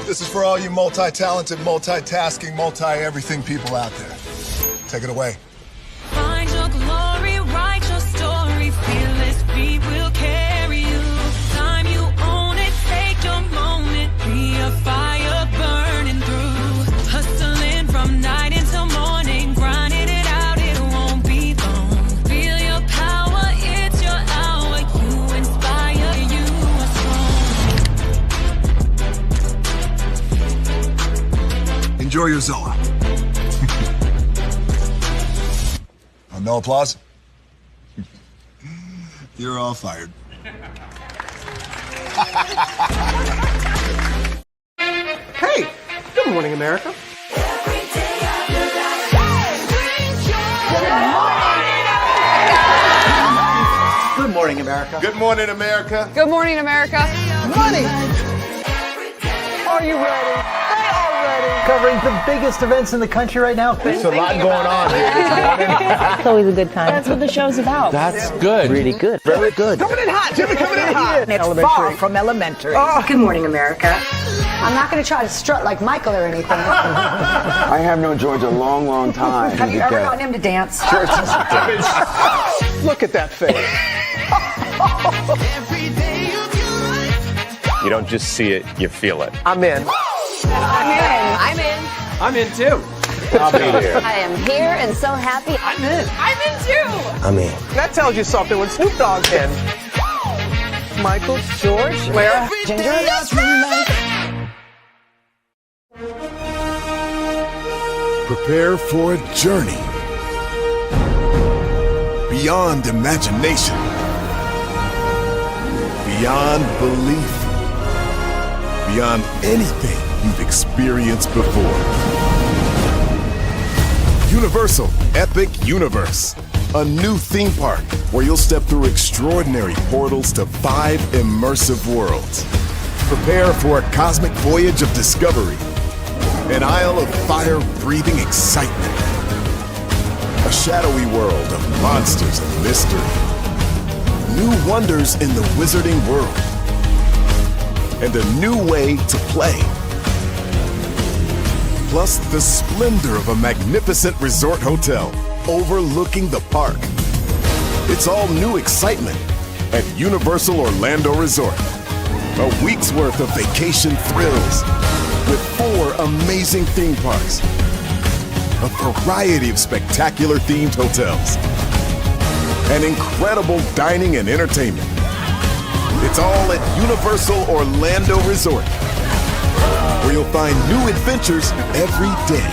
This is for all you multi-talented, multitasking, multi-everything people out there. Take it away. Find your glory, write your story, fearless feet will carry you. Time you own it, take your moment, be a fire burning through. Hustling from night until morning, grinding it out, it won't be long. Feel your power, it's your hour, you inspire, you are strong. Enjoy your Zoa. No applause? You're all fired. Hey, good morning, America. Good morning, America. Good morning, America. Good morning, America. Money. Are you ready? They are ready. Covering the biggest events in the country right now. There's a lot going on here this morning. It's always a good time. That's what the show's about. That's good. Really good. Very good. Coming in hot, Jimmy, coming in hot. It's far from elementary. Oh. Good morning, America. I'm not going to try to strut like Michael or anything. I have known George a long, long time. Have you ever gotten him to dance? Look at that face. You don't just see it, you feel it. I'm in. I'm in. I'm in too. I'll be there. I am here and so happy. I'm in. I'm in too. I'm in. That tells you something when Snoop Dogg's in. Michael, George, where? Ginger? Prepare for a journey beyond imagination, beyond belief, beyond anything you've experienced before. Universal Epic Universe, a new theme park where you'll step through extraordinary portals to 5 immersive worlds. Prepare for a cosmic voyage of discovery, an isle of fire-breathing excitement, a shadowy world of monsters and mystery, new wonders in the wizarding world, and a new way to play. Plus the splendor of a magnificent resort hotel overlooking the park. It's all new excitement at Universal Orlando Resort. A week's worth of vacation thrills with 4 amazing theme parks, a variety of spectacular themed hotels, and incredible dining and entertainment. It's all at Universal Orlando Resort, where you'll find new adventures every day.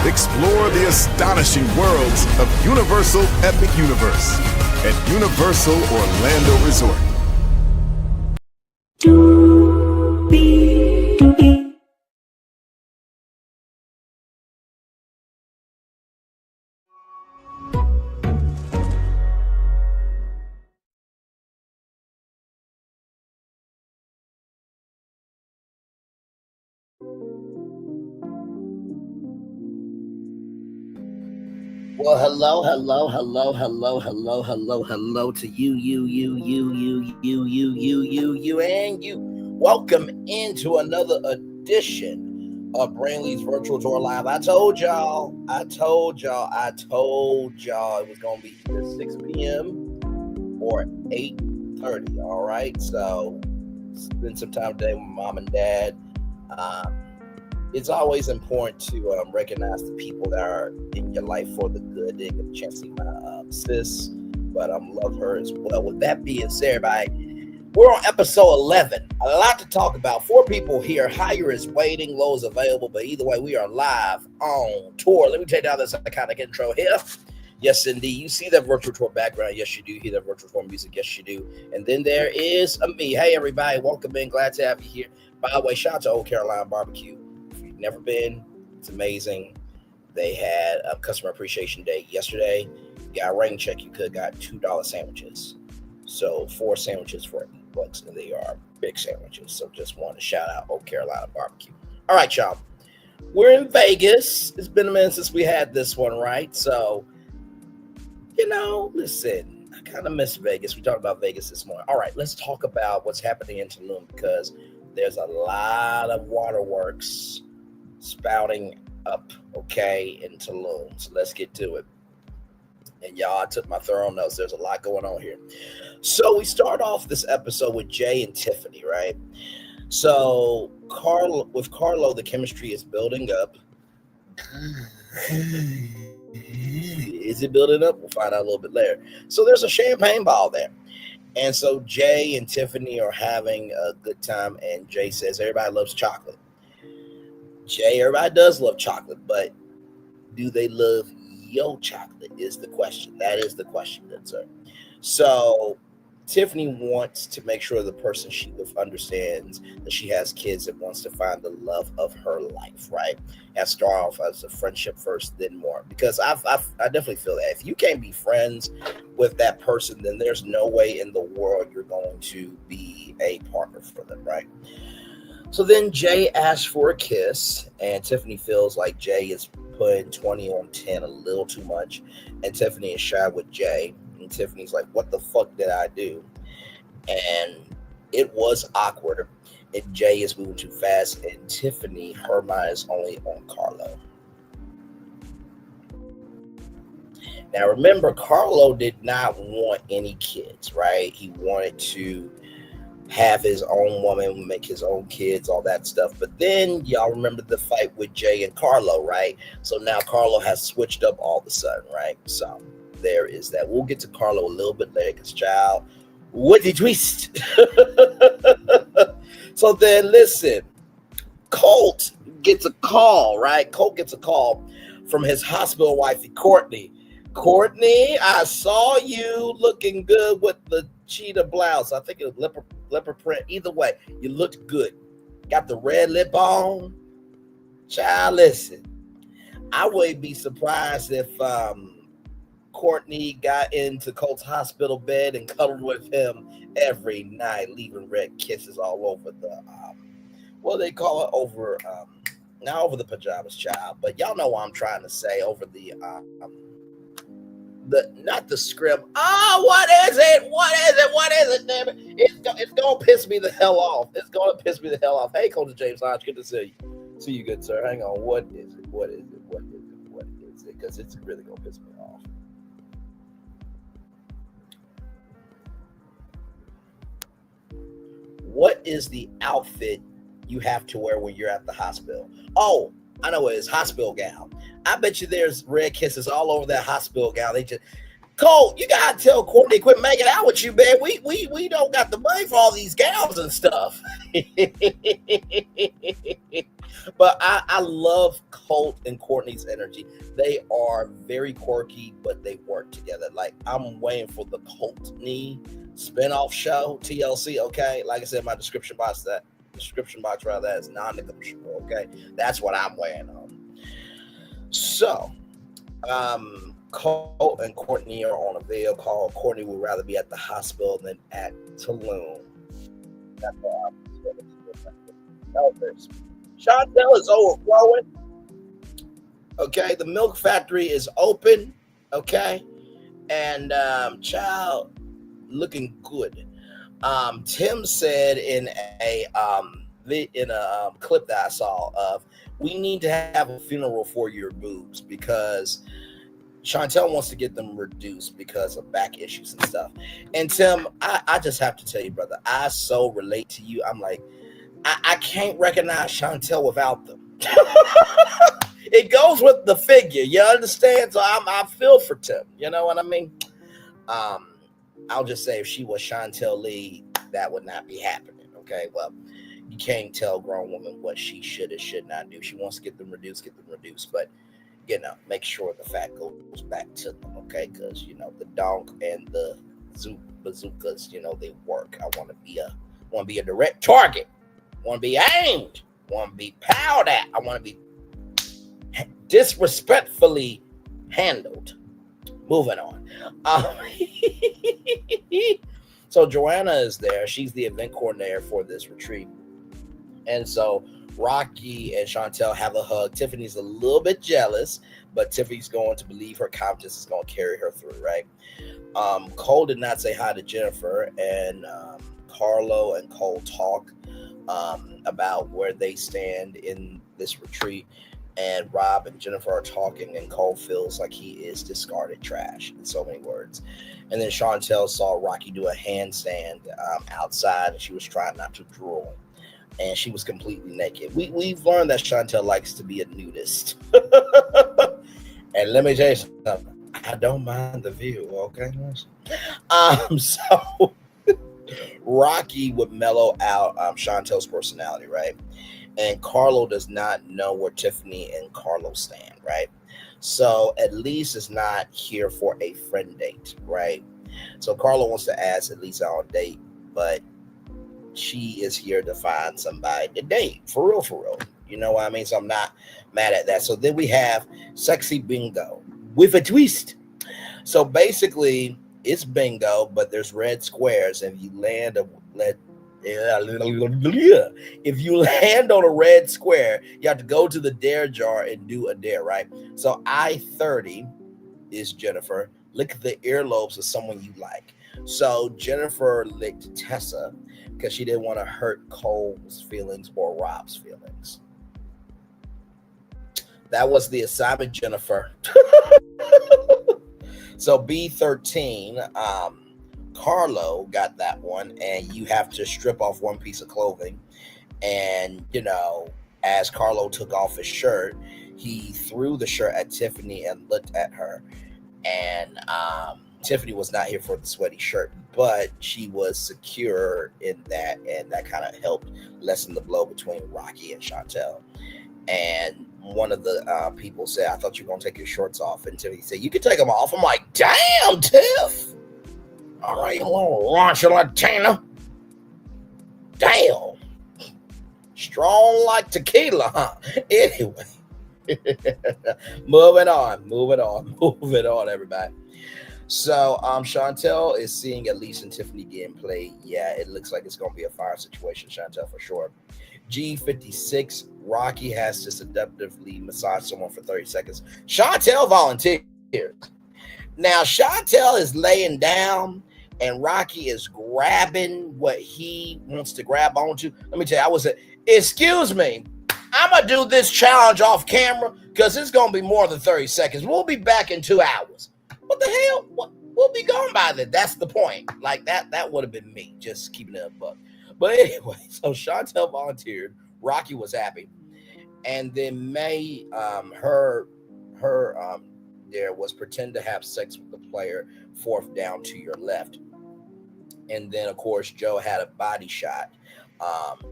Explore the astonishing worlds of Universal Epic Universe at Universal Orlando Resort. Well, hello to you, and you. Welcome into another edition of Brainley's Virtual Tour Live. I told y'all it was going to be either 6 p.m. or 8:30, all right? So, spend some time today with Mom and Dad. It's always important to recognize the people that are in your life for the good. They get a chance to see my sis, but love her as well. With that being said, everybody, we're on episode 11. A lot to talk about. 4 people here. Higher is waiting, low is available, but either way, we are live on tour. Let me take down this iconic intro here. Yes, indeed. You see that virtual tour background? Yes, you do. You hear that virtual tour music? Yes, you do. And then there is me. Hey, everybody. Welcome in. Glad to have you here. By the way, shout out to Old Carolina Barbecue. Never been. It's amazing. They had a customer appreciation day yesterday. You got a rain check. You could got $2 sandwiches. So 4 sandwiches for $8, and they are big sandwiches. So just want to shout out Old Carolina Barbecue. All right, y'all. We're in Vegas. It's been a minute since we had this one, right? So, listen, I kind of miss Vegas. We talked about Vegas this morning. All right, let's talk about what's happening in Tulum, because there's a lot of waterworks spouting up, okay, in Tulum. So let's get to it. And y'all, I took my thorough notes. There's a lot going on here. So we start off this episode with Jay and Tiffany, right? So with Carlo, the chemistry is building up. Is it building up? We'll find out a little bit later. So there's a champagne bottle there. And so Jay and Tiffany are having a good time. And Jay says, everybody loves chocolate. Jay, everybody does love chocolate, but do they love your chocolate is the question. That is the question, good sir. So Tiffany wants to make sure the person she with understands that she has kids and wants to find the love of her life, right? And start off as a friendship first, then more. Because I definitely feel that if you can't be friends with that person, then there's no way in the world you're going to be a partner for them, right? So then Jay asks for a kiss, and Tiffany feels like Jay is putting 20 on 10 a little too much, and Tiffany is shy with Jay. And Tiffany's like, what the fuck did I do? And it was awkward. And Jay is moving too fast. And Tiffany, her mind is only on Carlo. Now, remember, Carlo did not want any kids, right? He wanted to have his own woman, make his own kids, all that stuff. But then y'all remember the fight with Jay and Carlo, right? So now Carlo has switched up all of a sudden, right? So there is that. We'll get to Carlo a little bit later because, child, what the twist? So then, listen, Colt gets a call, right? Colt gets a call from his hospital wifey, Courtney. Courtney, I saw you looking good with the cheetah blouse. I think it was leopard print. Either way, you looked good. Got the red lip on. Child, listen, I wouldn't be surprised if Courtney got into Colt's hospital bed and cuddled with him every night, leaving red kisses all over the, what do they call it? Over, not over the pajamas, child, but y'all know what I'm trying to say, over the not the script. Oh, what is it? Damn it. It's going to piss me the hell off. Hey, Coach James Hodge, good to see you. See you, good sir. Hang on. What is it? Because it's really going to piss me off. What is the outfit you have to wear when you're at the hospital? Oh, I know it is. Hospital gown. I bet you there's red kisses all over that hospital gown. They just, Cole, you gotta tell Courtney quit making out with you, man. We don't got the money for all these gowns and stuff. But I love Colt and Courtney's energy. They are very quirky, but they work together. Like, I'm waiting for the Courtney spinoff show, TLC. Okay, like I said, my description box that is non-negotiable. Okay, that's what I'm waiting on. So, Cole and Courtney are on a video call. Courtney would rather be at the hospital than at Tulum. That's what I'm chantel is overflowing. Okay, the milk factory is open. Okay, and child looking good. Tim said in a clip that I saw of, we need to have a funeral for your boobs because Chantel wants to get them reduced because of back issues and stuff. And Tim, I just have to tell you, brother, I so relate to you. I'm like, I can't recognize Chantel without them. It goes with the figure, you understand? So I feel for Tim, you know what I mean? I'll just say if she was Chantel Lee, that would not be happening, okay? Well, you can't tell a grown woman what she should and should not do. She wants to get them reduced, but, you know, make sure the fat goes back to them, okay? Because, you know, the donk and the bazookas, you know, they work. I want to be a direct target. Want to be aimed. Want to be powed at. I want to be disrespectfully handled. Moving on. So Joanna is there. She's the event coordinator for this retreat. And so Rocky and Chantel have a hug. Tiffany's a little bit jealous, but Tiffany's going to believe her confidence is going to carry her through, right? Cole did not say hi to Jennifer, and Carlo and Cole talk. about where they stand in this retreat. And Rob and Jennifer are talking, and Cole feels like he is discarded trash in so many words. And then Chantel saw Rocky do a handstand outside, and she was trying not to drool. And she was completely naked. We've learned that Chantel likes to be a nudist. And let me tell you something. I don't mind the view, okay? So Rocky would mellow out Chantel's personality, right? And Carlo does not know where Tiffany and Carlo stand, right? So Elise is not here for a friend date, right? So Carlo wants to ask Elise out on a date, but she is here to find somebody to date, for real. You know what I mean? So I'm not mad at that. So then we have sexy bingo with a twist. So basically, it's bingo, but there's red squares, and if you land on a red square, you have to go to the dare jar and do a dare, right? So I-30 is Jennifer. Lick the earlobes of someone you like. So Jennifer licked Tessa because she didn't want to hurt Cole's feelings or Rob's feelings. That was the assignment, Jennifer. So B13, Carlo got that one, and you have to strip off one piece of clothing. And, you know, as Carlo took off his shirt, he threw the shirt at Tiffany and looked at her. And Tiffany was not here for the sweaty shirt, but she was secure in that, and that kind of helped lessen the blow between Rocky and Chantel. And one of the people said, I thought you were going to take your shorts off. And Tiffany said, you can take them off. I'm like, damn, Tiff. All right, you little raunchy Latina. Damn. Strong like tequila, huh? Anyway. Moving on, everybody. So Chantel is seeing Elise and Tiffany getting played. Yeah, it looks like it's going to be a fire situation, Chantel, for sure. G56, Rocky has to seductively massage someone for 30 seconds. Chantel volunteers. Now, Chantel is laying down, and Rocky is grabbing what he wants to grab onto. Let me tell you, I was excuse me, I'm going to do this challenge off camera because it's going to be more than 30 seconds. We'll be back in 2 hours. What the hell? We'll be gone by then. That's the point. Like, that would have been me, just keeping it a buck. But anyway, so Chantel volunteered. Rocky was happy. And then May, her there was pretend to have sex with the player, fourth down to your left. And then, of course, Joe had a body shot.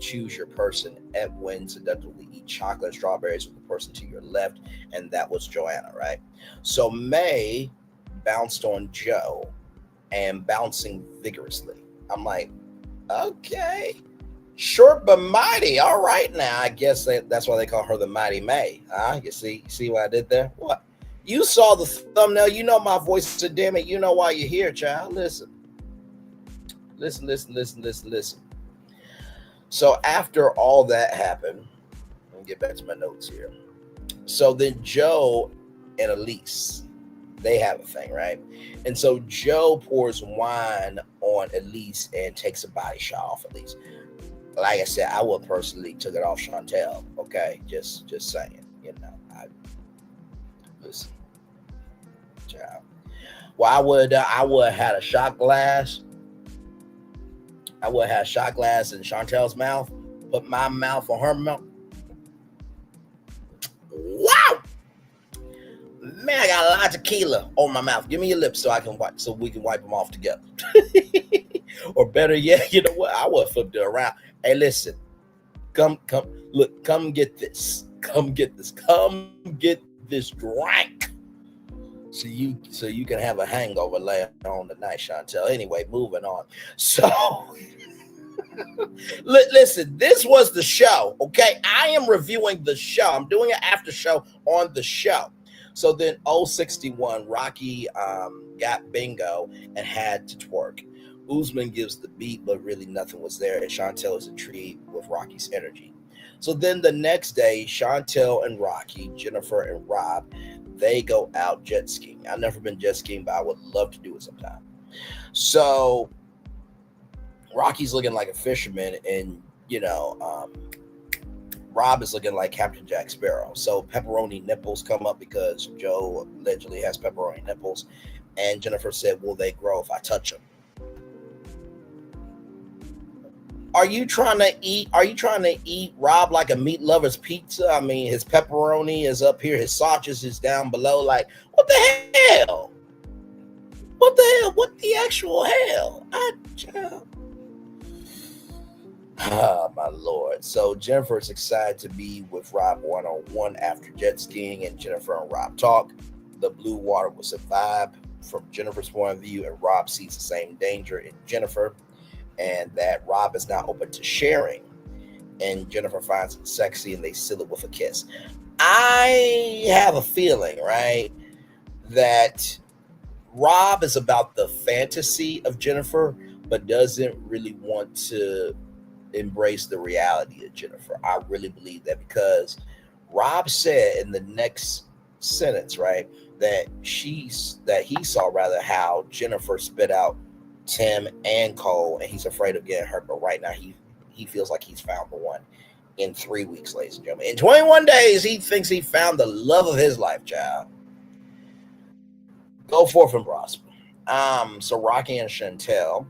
Choose your person. Edwin seductively eat chocolate and strawberries with the person to your left. And that was Joanna, right? So May bounced on Joe and bouncing vigorously. I'm like, okay, short but mighty. All right, now I guess that's why they call her the Mighty May. You see what I did there? What? You saw the thumbnail. You know my voice. So damn it, you know why you're here, child. Listen. So after all that happened, let me get back to my notes here. So then Joe and Elise, they have a thing, right? And so Joe pours wine on Elise and takes a body shot off Elise. Like I said, I would personally took it off Chantel. Okay, just saying, you know. Listen, child. Well, I would have had a shot glass. I would have a shot glass in Chantel's mouth. Put my mouth on her mouth. Wow. Man, I got a lot of tequila on my mouth. Give me your lips so we can wipe them off together. Or better yet, you know what? I would have flipped it around. Hey, listen. Come get this. Come get this drink. So you can have a hangover later on tonight, Chantel. Anyway, moving on. So listen, this was the show. Okay, I am reviewing the show. I'm doing an after show on the show. So then 061, Rocky got bingo and had to twerk. Usman gives the beat, but really nothing was there. And Chantel is intrigued with Rocky's energy. So then the next day, Chantel and Rocky, Jennifer and Rob, they go out jet skiing. I've never been jet skiing, but I would love to do it sometime. So Rocky's looking like a fisherman, and Rob is looking like Captain Jack Sparrow. So pepperoni nipples come up because Joe allegedly has pepperoni nipples. And Jennifer said, will they grow if I touch them? Are you trying to eat Rob like a meat lover's pizza? I mean, his pepperoni is up here, his sausage is down below. Like, what the hell? What the hell? What the actual hell? Oh, my Lord. So Jennifer is excited to be with Rob one-on-one after jet skiing, and Jennifer and Rob talk. The blue water was a vibe from Jennifer's point of view, and Rob sees the same danger in Jennifer, and that Rob is now open to sharing. And Jennifer finds it sexy, and they seal it with a kiss. I have a feeling, right, that Rob is about the fantasy of Jennifer, but doesn't really want to embrace the reality of Jennifer. I really believe that, because Rob said in the next sentence, right, that he saw rather how Jennifer spit out Tim and Cole, and he's afraid of getting hurt. But right now he feels like he's found the one. In 3 weeks, ladies and gentlemen, in 21 days, he thinks he found the love of his life, child. Go forth and prosper. So Rocky and Chantel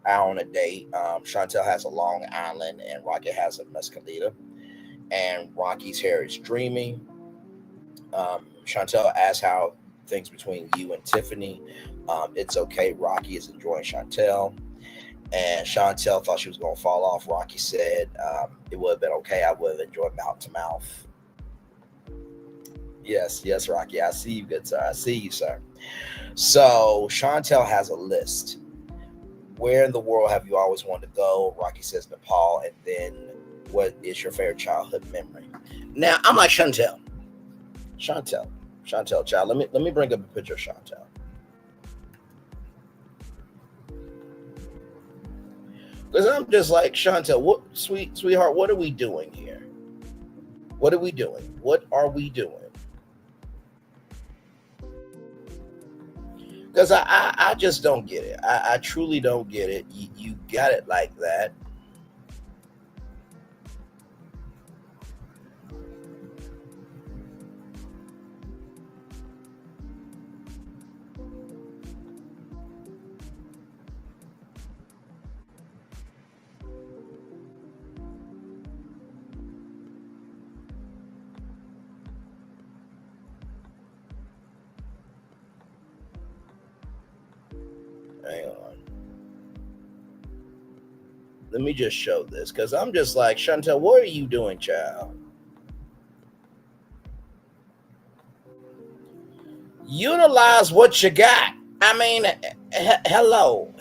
are on a date. Chantel has a Long Island and Rocky has a Mescalita, and Rocky's hair is dreamy. Chantel asks how things between you and Tiffany. It's okay. Rocky is enjoying Chantel, and Chantel thought she was going to fall off. Rocky said it would have been okay. I would have enjoyed mouth to mouth. Yes, Rocky. I see you, good sir. I see you, sir. So Chantel has a list. Where in the world have you always wanted to go? Rocky says Nepal. And then, what is your favorite childhood memory? Now, I'm like, Chantel, child. Let me bring up a picture of Chantel. Because I'm just like, Chantel, what, sweetheart, what are we doing here? What are we doing? What are we doing? Because I just don't get it. I truly don't get it. You got it like that. Hang on. Let me just show this, because I'm just like, Chantel, what are you doing, child? Utilize what you got. I mean, hello.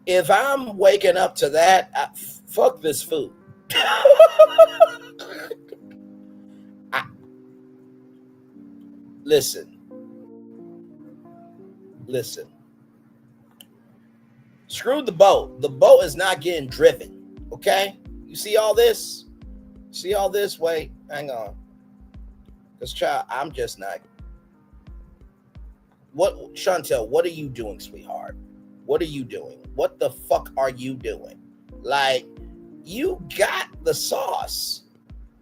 If I'm waking up to that, fuck this food. Listen. Screw the boat. The boat is not getting driven. Okay? You see all this? Wait, hang on. Because, child, I'm just not. What, Chantel, what are you doing, sweetheart? What are you doing? What the fuck are you doing? Like, you got the sauce.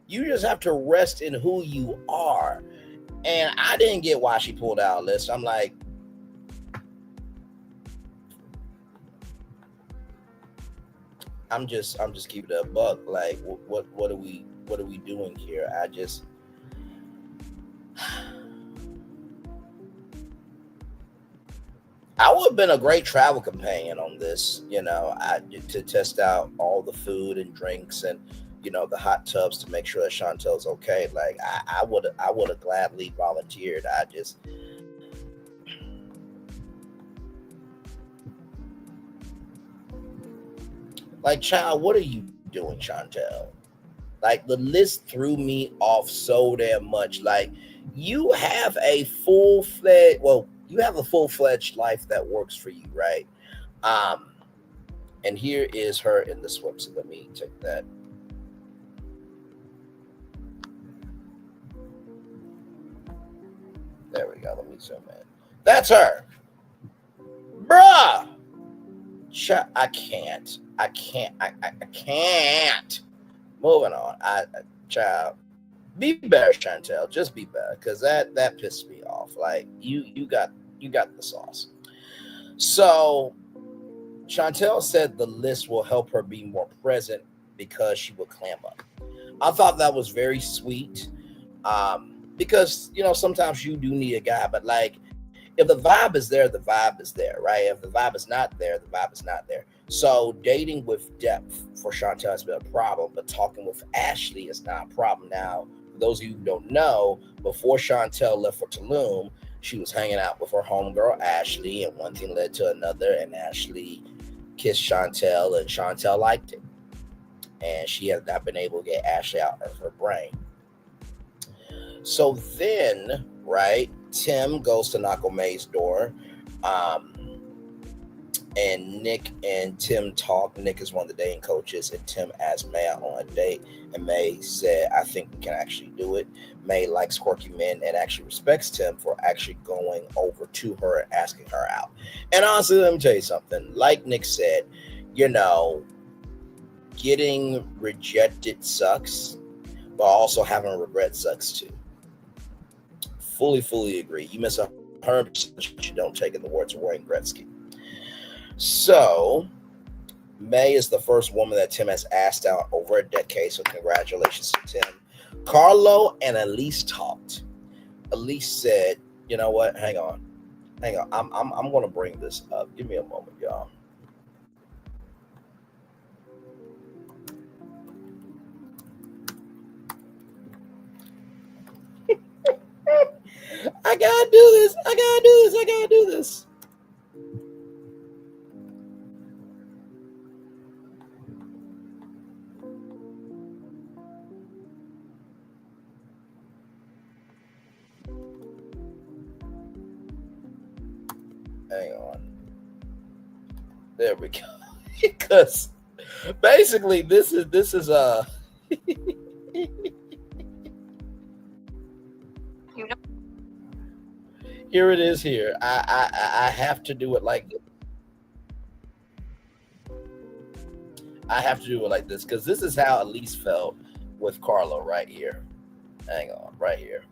You just have to rest in who you are. And I didn't get why she pulled out a list. I'm like, I'm just keeping it a buck. Like, what are we doing here? I would have been a great travel companion on this, to test out all the food and drinks and, the hot tubs to make sure that Chantel's okay. Like, I would have gladly volunteered. Like, child, what are you doing, Chantel? Like, the list threw me off so damn much. Like, you have a full-fledged life that works for you, right? And here is her in the swimsuit. Let me take that. There we go. Let me zoom in. That's her. Bruh. I can't. Moving on. Child, be better, Chantel. Just be better, because that pissed me off. Like you got the sauce. So Chantel said the list will help her be more present because she would clam up. I thought that was very sweet. Because sometimes you do need a guy, but like if the vibe is there, the vibe is there, right? If the vibe is not there, the vibe is not there. So dating with depth for Chantel has been a problem, but talking with Ashley is not a problem. Now, for those of you who don't know, before Chantel left for Tulum, she was hanging out with her homegirl Ashley, and one thing led to another, and Ashley kissed Chantel, and Chantel liked it. And she has not been able to get Ashley out of her brain. So then, right, Tim goes to knock on May's door, and Nick and Tim talk. Nick is one of the dating coaches, and Tim asked May out on a date, and May said, I think we can actually do it. May likes quirky men and actually respects Tim for actually going over to her and asking her out. And honestly, let me tell you something. Like Nick said, getting rejected sucks, but also having regret sucks too. Fully agree. You miss 100%. You don't take in the words of Wayne Gretzky. So May is the first woman that Tim has asked out over a decade. So congratulations to Tim. Carlo and Elise talked. Elise said, "You know what? Hang on. I'm going to bring this up. Give me a moment, y'all." I gotta do this. Hang on. There we go. Because basically this is here it is here. I have to do it like this. I have to do it like this because this is how Elise felt with Carlo right here. Hang on, right here.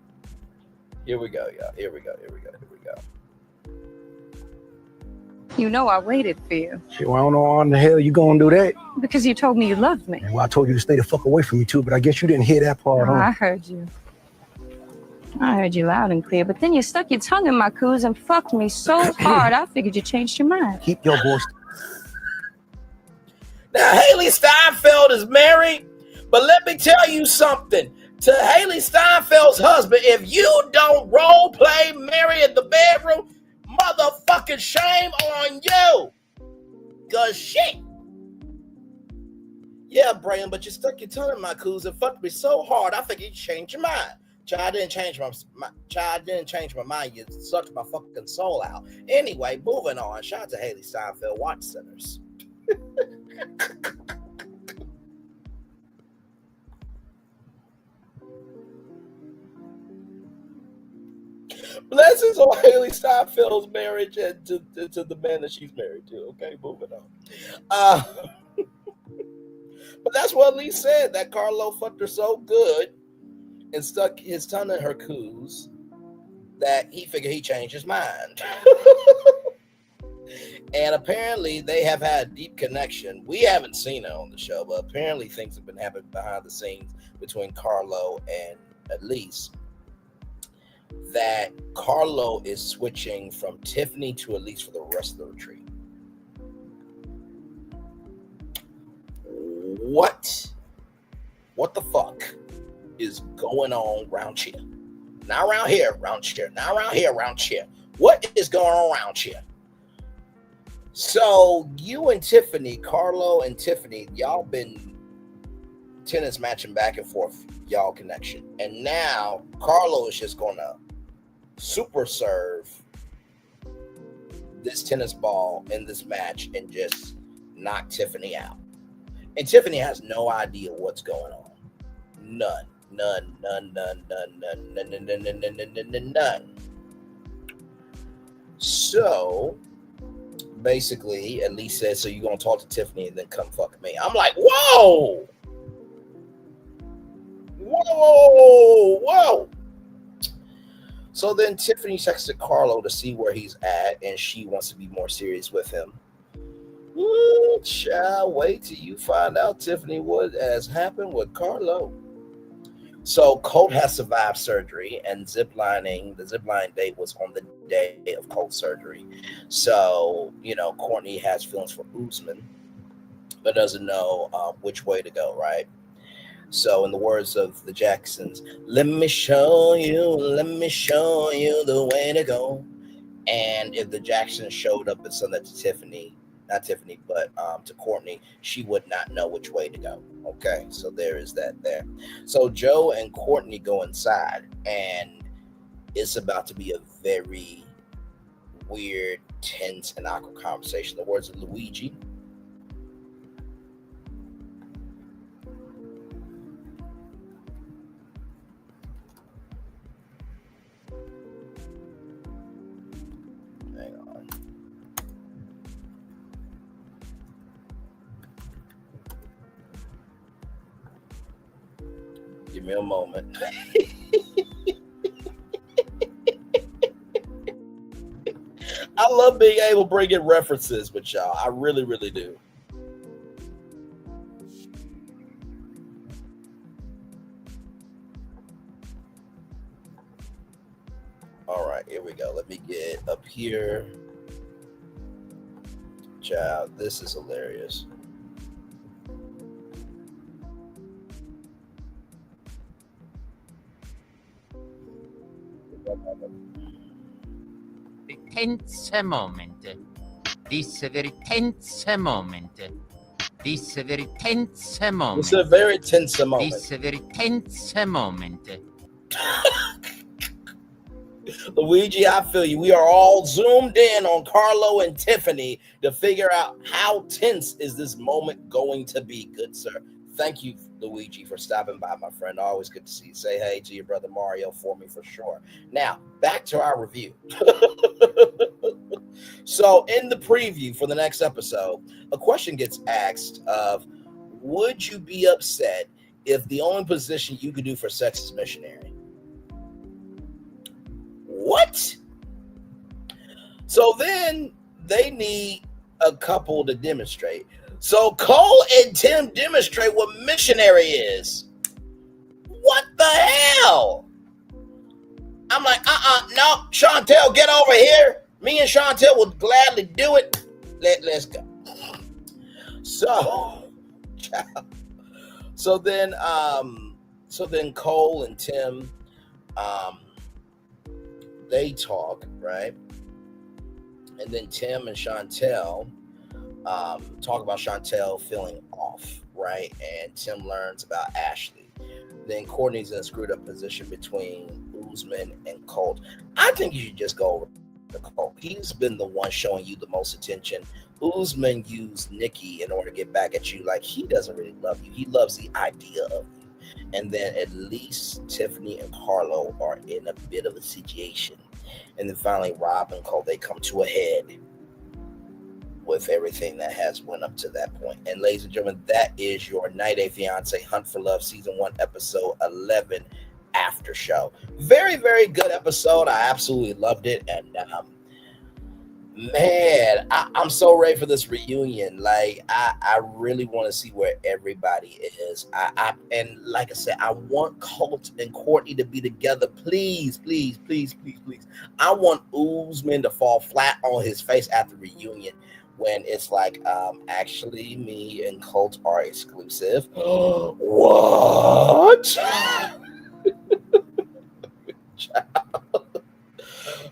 Here we go, y'all. Here we go. I waited for you. Shit, well, I don't know how in the hell you gonna do that. Because you told me you loved me. Well, I told you to stay the fuck away from me too, but I guess you didn't hear that part, huh? I heard you. I heard you loud and clear, but then you stuck your tongue in my coos and fucked me so hard, I figured you changed your mind. Keep your voice. Now, Haley Steinfeld is married, but let me tell you something. To Haley Steinfeld's husband, if you don't role play Mary in the bedroom, motherfucking shame on you. Cause shit. Yeah, Brian, but you stuck your tongue in my coos and fucked me so hard, I figured you changed your mind. Child, didn't change my mind. You sucked my fucking soul out. Anyway, moving on. Shout out to Haley Steinfeld, Watch Centers. Blessings on Haley Steinfeld's marriage and to the man that she's married to. Okay, moving on. But that's what Elise said, that Carlo fucked her so good and stuck his tongue in her coos that he figured he changed his mind. And apparently they have had a deep connection. We haven't seen it on the show, but apparently things have been happening behind the scenes between Carlo and Elise. That Carlo is switching from Tiffany to Elise for the rest of the retreat. What the fuck is going on round here? Not around here, round here. Not around here, round here. What is going on around here? So you and Tiffany, Carlo and Tiffany, y'all been tennis matching back and forth, y'all connection. And now Carlo is just gonna super serve this tennis ball in this match and just knock Tiffany out. And Tiffany has no idea what's going on. None. So basically, Elise said, so you're going to talk to Tiffany and then come fuck me. I'm like, whoa. Whoa. So then Tiffany texted Carlo to see where he's at, and she wants to be more serious with him. Ooh, child, wait till you find out, Tiffany, what has happened with Carlo. So Colt has survived surgery, and the zipline date was on the day of Colt's surgery. So, Courtney has feelings for Usman, but doesn't know which way to go, right? So in the words of the Jacksons, let me show you the way to go. And if the Jacksons showed up and said that to Tiffany, not Tiffany, but to Courtney, she would not know which way to go. Okay, so there is that there. So Joe and Courtney go inside, and it's about to be a very weird, tense, and awkward conversation. The words of Luigi. Hang on. Give me a moment. I love being able to bring in references with y'all. I really, really do. All right, here we go. Let me get up here. Child, this is hilarious. Tense moment. This very tense moment. This very tense moment. It's a very tense moment. This very tense moment. Luigi, I feel you. We are all zoomed in on Carlo and Tiffany to figure out how tense is this moment going to be. Good sir. Thank you, Luigi, for stopping by, my friend. Always good to see you. Say hey to your brother Mario for me for sure. Now, back to our review. So in the preview for the next episode, a question gets asked of, would you be upset if the only position you could do for sex is missionary? What? So then they need a couple to demonstrate. So Cole and Tim demonstrate what missionary is. What the hell? I'm like, no, Chantel, get over here. Me and Chantel will gladly do it. Let's go. So then Cole and Tim, they talk, right? And then Tim and Chantel talk about Chantel feeling off, right? And Tim learns about Ashley. Then Courtney's in a screwed up position between Usman and Colt. I think you should just go over to Colt. He's been the one showing you the most attention. Usman used Nikki in order to get back at you. Like, he doesn't really love you. He loves the idea of you. And then at least Tiffany and Carlo are in a bit of a situation. And then finally, Rob and Colt, they come to a head with everything that has went up to that point. And ladies and gentlemen, that is your 90 Day Fiance Hunt for Love Season 1, Episode 11 after show. Very, very good episode. I absolutely loved it. And man, I'm so ready for this reunion. Like, I really want to see where everybody is. And like I said, I want Colt and Courtney to be together. Please, please, please, please, please. I want Usman to fall flat on his face at the reunion when it's like, actually, me and Colt are exclusive. What?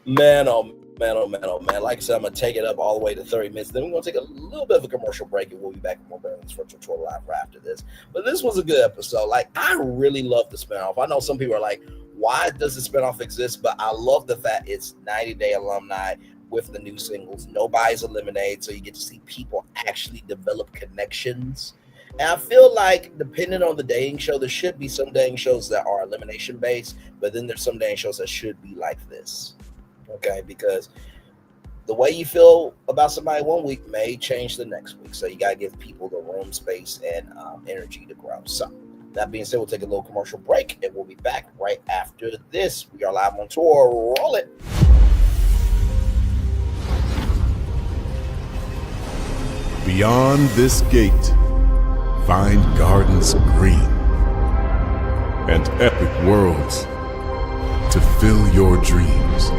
Man, oh man, oh man, oh man. Like I said, I'm going to take it up all the way to 30 minutes. Then we're going to take a little bit of a commercial break, and we'll be back with more Barron's Virtual Tour Live right after this. But this was a good episode. Like, I really love the spinoff. I know some people are like, why does the spinoff exist? But I love the fact it's 90 Day alumni with the new singles. Nobody's eliminated, so you get to see people actually develop connections. And I feel like, depending on the dating show, there should be some dating shows that are elimination based, but then there's some dating shows that should be like this. Okay, because the way you feel about somebody one week may change the next week. So you got to give people the room, space, and energy to grow. So that being said, we'll take a little commercial break, and we'll be back right after this. We are live on tour. Roll it. Beyond this gate, find gardens green and epic worlds to fill your dreams.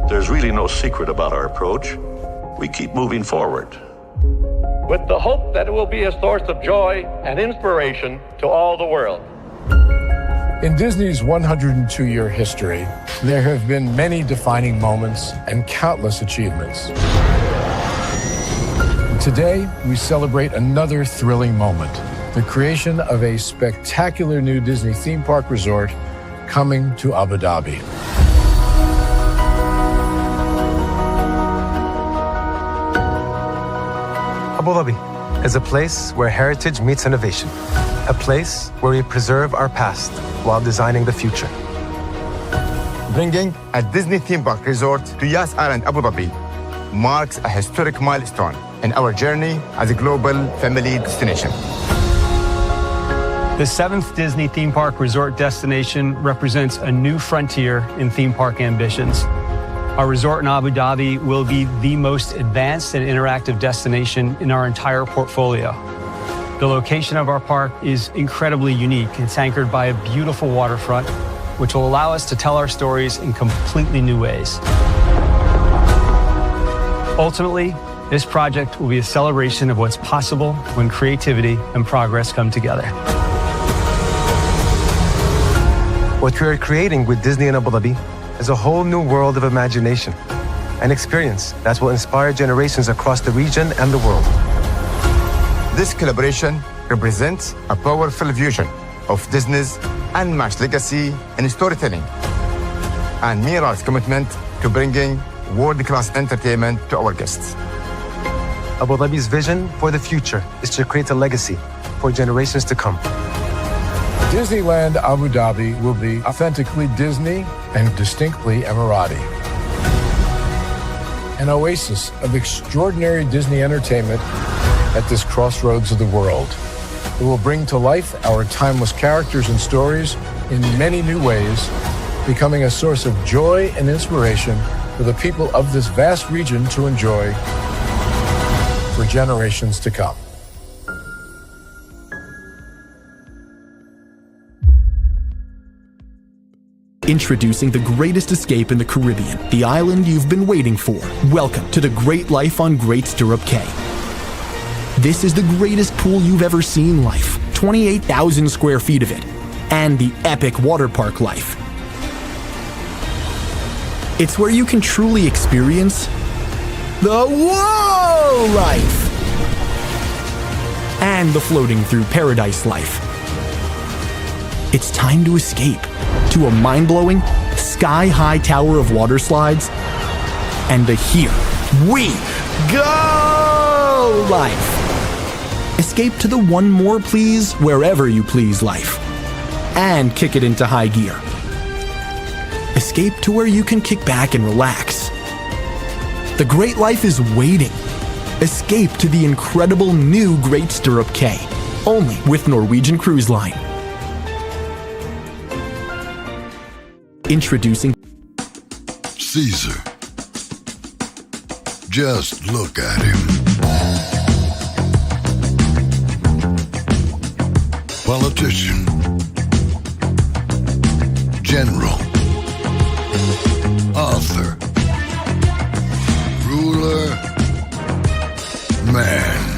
There's really no secret about our approach. We keep moving forward, with the hope that it will be a source of joy and inspiration to all the world. In Disney's 102-year history, there have been many defining moments and countless achievements. Today, we celebrate another thrilling moment, the creation of a spectacular new Disney theme park resort coming to Abu Dhabi. Abu Dhabi is a place where heritage meets innovation, a place where we preserve our past while designing the future. Bringing a Disney theme park resort to Yas Island, Abu Dhabi marks a historic milestone in our journey as a global family destination. The 7th Disney theme park resort destination represents a new frontier in theme park ambitions. Our resort in Abu Dhabi will be the most advanced and interactive destination in our entire portfolio. The location of our park is incredibly unique. It's anchored by a beautiful waterfront, which will allow us to tell our stories in completely new ways. Ultimately, This project will be a celebration of what's possible when creativity and progress come together. What we are creating with Disney and Abu Dhabi is a whole new world of imagination, an experience that will inspire generations across the region and the world. This collaboration represents a powerful fusion of Disney's unmatched legacy in storytelling and Miral's commitment to bringing world-class entertainment to our guests. Abu Dhabi's vision for the future is to create a legacy for generations to come. Disneyland Abu Dhabi will be authentically Disney and distinctly Emirati. An oasis of extraordinary Disney entertainment at this crossroads of the world. It will bring to life our timeless characters and stories in many new ways, becoming a source of joy and inspiration for the people of this vast region to enjoy for generations to come. Introducing the greatest escape in the Caribbean, the island you've been waiting for. Welcome to the Great Life on Great Stirrup Cay. This is the greatest pool you've ever seen life, 28,000 square feet of it, and the epic water park life. It's where you can truly experience the whoa life and the floating through paradise life. It's time to escape to a mind-blowing, sky-high tower of water slides and the Here We Go life. Escape to the one more please wherever you please life and kick it into high gear. Escape to where you can kick back and relax. The great life is waiting. Escape to the incredible new Great Stirrup Cay, only with Norwegian Cruise Line. Introducing Caesar. Just look at him. Politician. General. Author. Ruler. Man.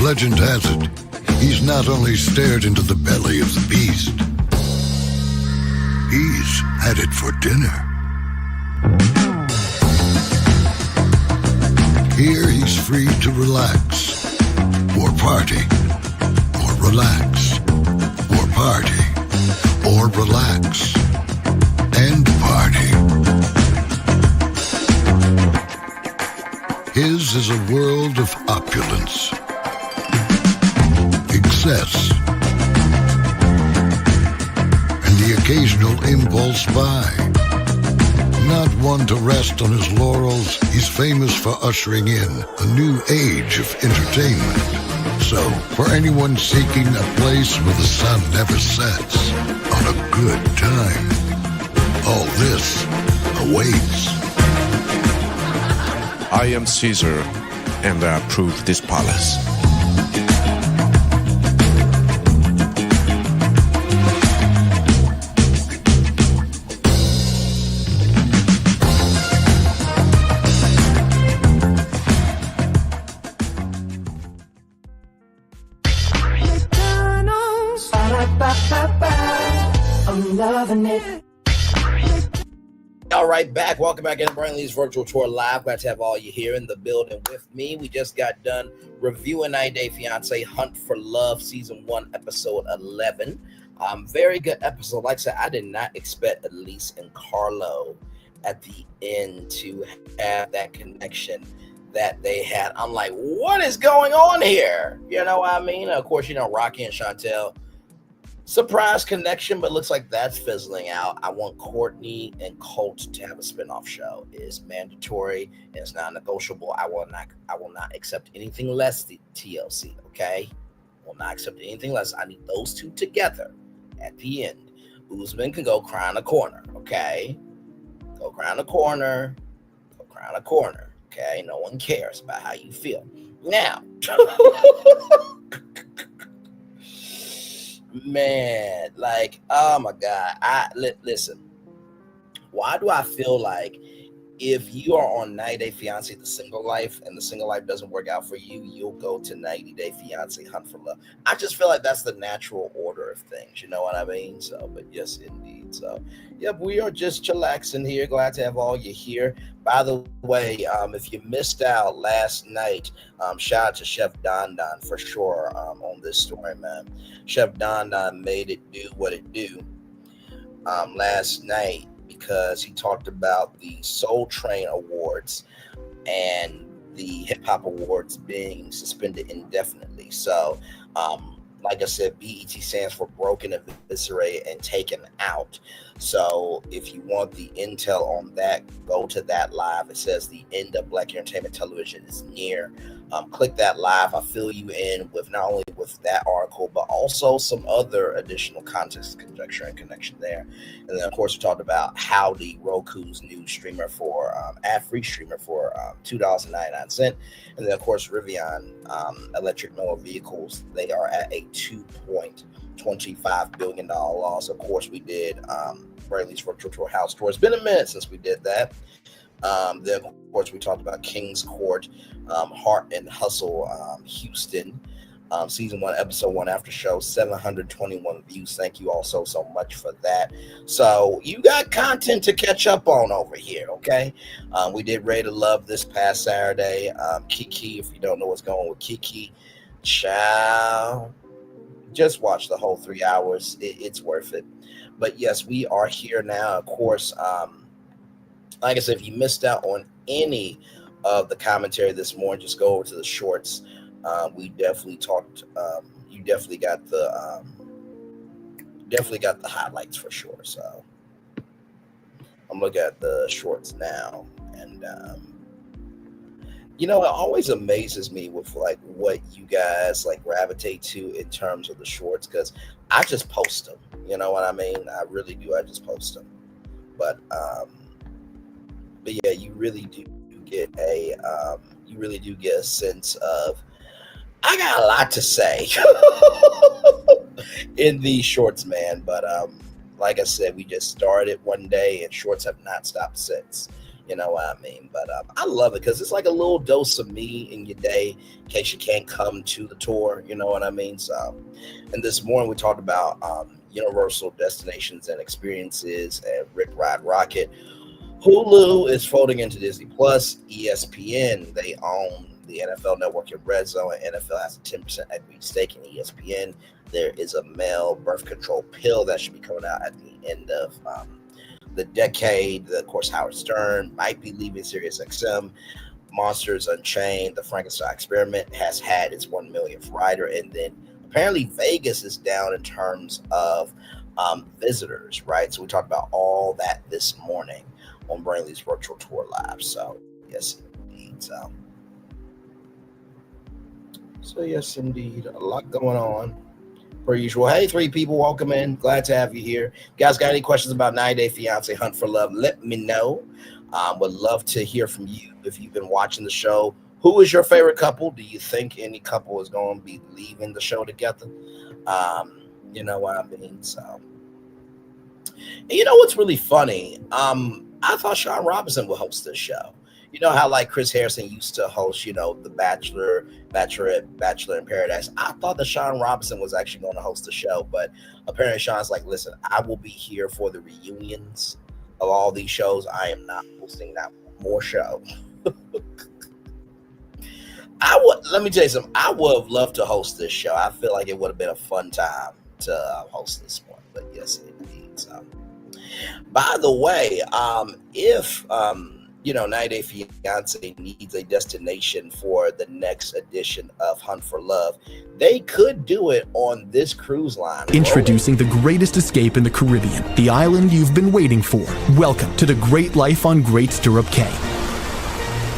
Legend has it, he's not only stared into the belly of the beast, he's had it for dinner. Here he's free to relax, or party, or relax, or party, or relax, and party. His is a world of opulence, excess, and the occasional impulse buy. Not one to rest on his laurels, he's famous for ushering in a new age of entertainment. So, for anyone seeking a place where the sun never sets on a good time, all this awaits. I am Caesar, and I approve this palace. I'm loving it. All right, back. Welcome back in Brandley's Virtual Tour Live. Glad to have all you here in the building with me. We just got done reviewing 90 Day Fiance Hunt for Love Season 1, Episode 11. Very good episode. Like I said, I did not expect Elise and Carlo at the end to have that connection that they had. I'm like, what is going on here? You know what I mean? Of course, you know, Rocky and Chantel, surprise connection, but looks like that's fizzling out. I want Courtney and Colt to have a spinoff show. It's mandatory and it's non-negotiable. I will not accept anything less than TLC, okay? Will not accept anything less. I need those two together at the end. Usman can go cry in a corner, okay? Go cry in a corner. around a corner. Okay, no one cares about how you feel. Now, man, like, oh my God, listen. Why do I feel like if you are on 90 Day Fiance, the single life, and the single life doesn't work out for you, you'll go to 90 Day Fiance, Hunt for Love? I just feel like that's the natural order of things. You know what I mean? So, but yes, indeed. So, yep, we are just chillaxing here. Glad to have all you here. By the way, if you missed out last night, shout out to Chef Don Don for sure on this story, man. Chef Don Don made it do what it do last night, because he talked about the Soul Train Awards and the Hip Hop Awards being suspended indefinitely. So, like I said, BET stands for Broken, Eviscerated, and Taken Out. So if you want the intel on that, go to that live. It says the end of Black entertainment television is near. Click that live. I'll fill you in with not only with that article, but also some other additional context, conjecture, and connection there. And then, of course, we talked about Howdy, Roku's new streamer for ad-free streamer for $2.99. And then, of course, Rivian electric motor vehicles. They are at a $2.25 billion loss. Of course, we did Brayley's virtual tour house tour. It's been a minute since we did that. Then, of course, we talked about King's Court, Heart and Hustle, Houston, season 1, episode 1 after show, 721 views. Thank you all so much for that. So you got content to catch up on over here, okay? We did Ray to Love this past Saturday. Kiki, if you don't know what's going on with Kiki, ciao. Just watch the whole 3 hours. It's worth it. But yes, we are here now. Of course, like I said, if you missed out on any of the commentary this morning, just go over to the shorts. We definitely talked. You definitely got the highlights for sure. So I'm looking at the shorts now, and it always amazes me with like what you guys like gravitate to in terms of the shorts, because I just post them. You know what I mean? I really do. I just post them. But yeah, you really do get a sense of, I got a lot to say in these shorts, man. But like I said, we just started one day and shorts have not stopped since. You know what I mean? But I love it because it's like a little dose of me in your day in case you can't come to the tour. You know what I mean? So, and this morning we talked about Universal Destinations and Experiences and Rip Ride Rocket. Hulu is folding into Disney Plus. ESPN, they own the NFL Network and Red Zone, and NFL has a 10% equity stake in ESPN. There is a male birth control pill that should be coming out at the end of the decade. Of course, Howard Stern might be leaving SiriusXM. Monsters Unchained, the Frankenstein Experiment, has had its 1 millionth rider. And then apparently Vegas is down in terms of visitors, right? So we talked about all that this morning on Brainley's virtual tour live. So yes, indeed. So yes, indeed. A lot going on. Per usual. Hey, 3 people, welcome in. Glad to have you here. You guys got any questions about 90 Day Fiance, Hunt for Love? Let me know. Would love to hear from you if you've been watching the show. Who is your favorite couple? Do you think any couple is going to be leaving the show together? You know what I mean? So, and you know what's really funny? I thought Sean Robinson would host this show. You know how like Chris Harrison used to host, The Bachelor, Bachelorette, Bachelor in Paradise. I thought that Sean Robinson was actually going to host the show, but apparently Sean's like, listen, I will be here for the reunions of all these shows. I am not hosting that more show. Let me tell you something. I would have loved to host this show. I feel like it would have been a fun time to host this one, but yes, indeed. So, by the way, if 90 Day Fiance needs a destination for the next edition of Hunt for Love, they could do it on this cruise line. Introducing the greatest escape in the Caribbean, the island you've been waiting for. Welcome to the Great Life on Great Stirrup Cay.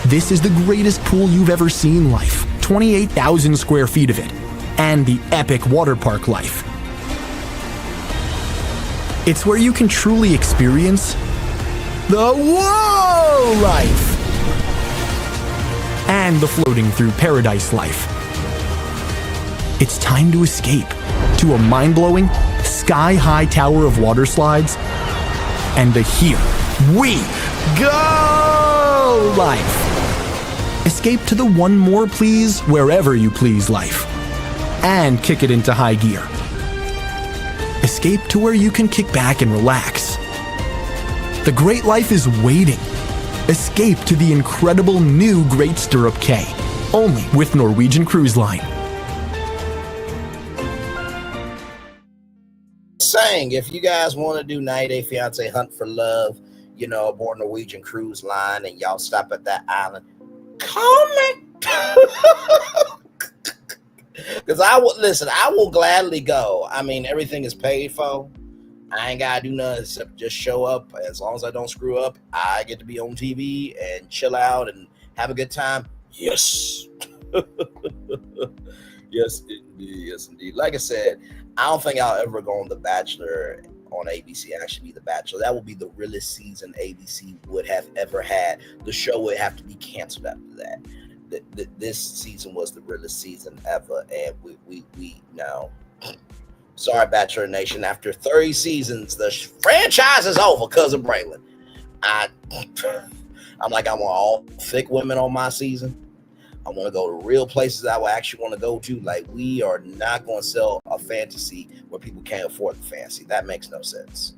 This is the greatest pool you've ever seen life, 28,000 square feet of it, and the epic water park life. It's where you can truly experience the whoa life. and the floating through paradise life. It's time to escape to a mind-blowing, sky-high tower of water slides and the Here We Go life. Escape to the One More Please Wherever You Please life and kick it into high gear. Escape to where you can kick back and relax. The great life is waiting. Escape to the incredible new Great Stirrup K, only with Norwegian Cruise Line. Saying, if you guys want to do 90 Day Fiance Hunt for Love, you know, aboard Norwegian Cruise Line, and y'all stop at that island, call me. Because I will gladly go. I mean, everything is paid for. I ain't gotta do nothing except just show up. As long as I don't screw up, I get to be on TV and chill out and have a good time. Yes. Yes, indeed. Yes, indeed. Like I said, I don't think I'll ever go on The Bachelor on ABC and actually be The Bachelor. That would be the realest season ABC would have ever had. The show would have to be canceled after that. This season was the realest season ever, and we know. Sorry, Bachelor Nation. After 30 seasons, the franchise is over, Cousin Braylon. I'm like, I want all thick women on my season. I want to go to real places I will actually want to go to. Like, we are not going to sell a fantasy where people can't afford the fantasy. That makes no sense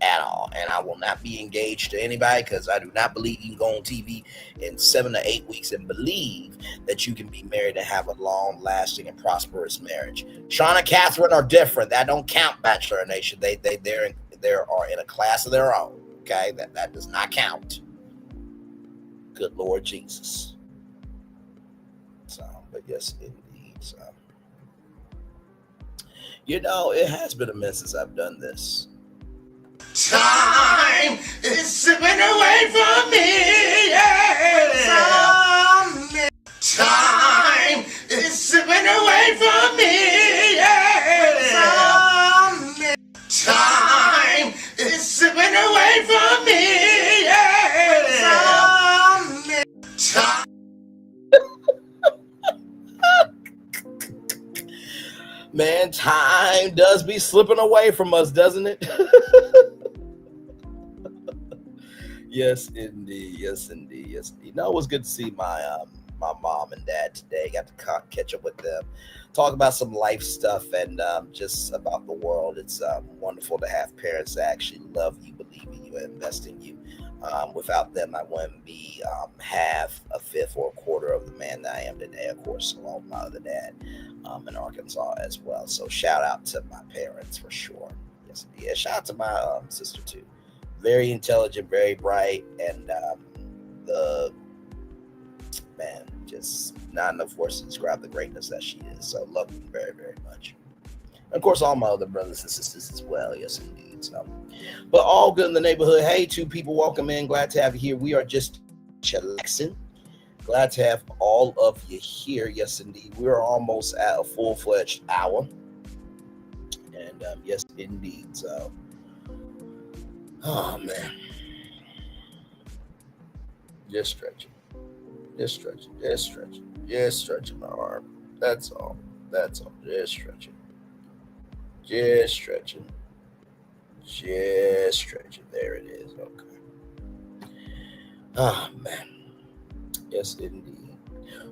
at all. And I will not be engaged to anybody because I do not believe you can go on TV in 7 to 8 weeks and believe that you can be married and have a long-lasting and prosperous marriage. Sean and Catherine are different. That don't count, Bachelor Nation. They are in a class of their own. Okay, that does not count. Good Lord Jesus. So, but yes, indeed. So, you know, it has been a minute since I've done this. Time is slipping away from me. Yeah. Time is slipping away from me. Yeah. Time is slipping away from me. Yeah. Time. Man, time does be slipping away from us, doesn't it? Yes, indeed. Yes, indeed. Yes, indeed. No, it was good to see my mom and dad today. Got to catch up with them, talk about some life stuff, and just about the world. It's wonderful to have parents that actually love you, believe in you, and invest in you. Without them, I wouldn't be half, a fifth, or a quarter of the man that I am today. Of course, along with my other dad in Arkansas as well. So shout out to my parents for sure. Yes, indeed. Shout out to my sister too. Very intelligent, very bright, and just not enough words to describe the greatness that she is. So love you very, very much. And of course, all my other brothers and sisters as well. Yes, indeed. So, but all good in the neighborhood. Hey, two people, welcome in. Glad to have you here. We are just chillaxing. Glad to have all of you here. Yes, indeed. We are almost at a full-fledged hour. And yes, indeed. So, oh man, just stretching, just stretching, just stretching, just stretching my arm. That's all. That's all. Just stretching, just stretching, just stretching. There it is. Okay. Oh man, yes indeed.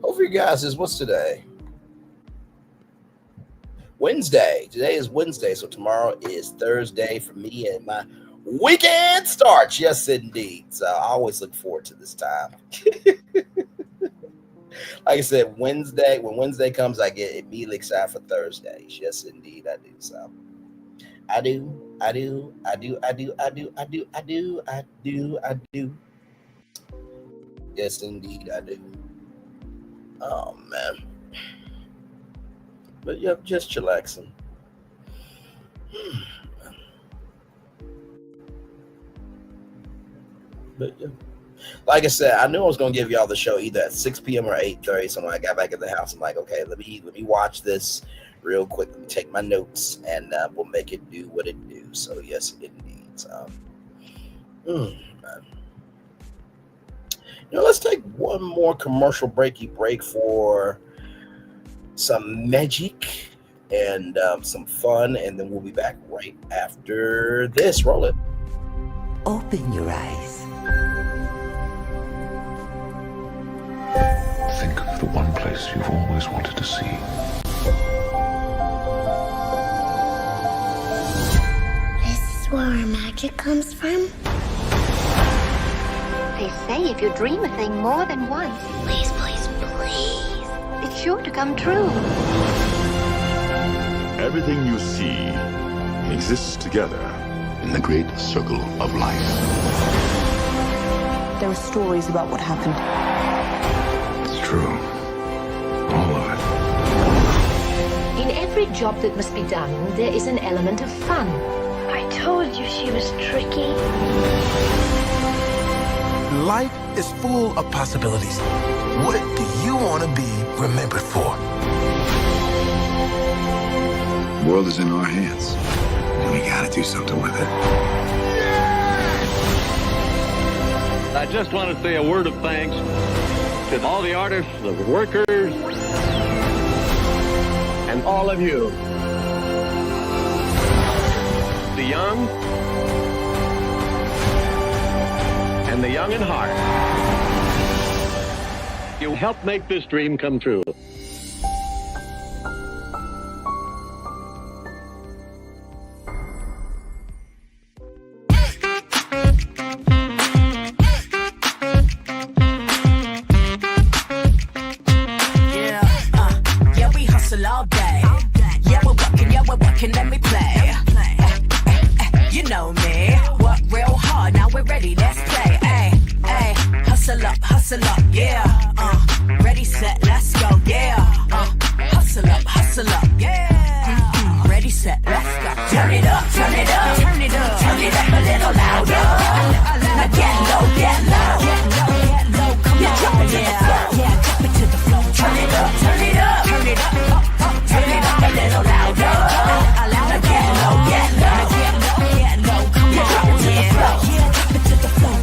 Over you guys is what's today? Wednesday. Today is Wednesday, so tomorrow is Thursday for me and my weekend starts. Yes, indeed. So I always look forward to this time. Like I said, Wednesday, when Wednesday comes, I get immediately excited for Thursdays. Yes, indeed, I do. So I do. Yes, indeed, I do. Oh man. But yep, just chillaxing. But yeah, like I said, I knew I was gonna give y'all the show either at 6 p.m. or 8:30. So when I got back in the house, I'm like, okay, let me watch this real quick. Let me take my notes, and we'll make it do what it do. So yes, indeed. Let's take one more commercial break for some magic and some fun, and then we'll be back right after this. Roll it. Open your eyes. Think of the one place you've always wanted to see. This is where our magic comes from? They say if you dream a thing more than once, Please, please, please. it's sure to come true. Everything you see exists together in the great circle of life. There are stories about what happened. It's true. All of it. In every job that must be done, there is an element of fun. I told you she was tricky. Life is full of possibilities. What do you want to be remembered for? The world is in our hands, and we gotta do something with it. I just want to say a word of thanks to all the artists, the workers, and all of you. The young and the young in heart. You helped make this dream come true. Yeah, we hustle all day. Yeah, we're working, let me play. You know me, work real hard, now we're ready, let's play. Hustle up, yeah. Ready, set, let's go, yeah. Hustle up, yeah. Ready, set, let's go. Turn it up, turn it up, turn it up, turn it up a little louder. Now get low, come on, drop it to the floor, drop it to the floor. Turn it up, turn it up, turn it up, turn it up a little louder. Now get low, come on, drop it to the floor, drop it to the floor.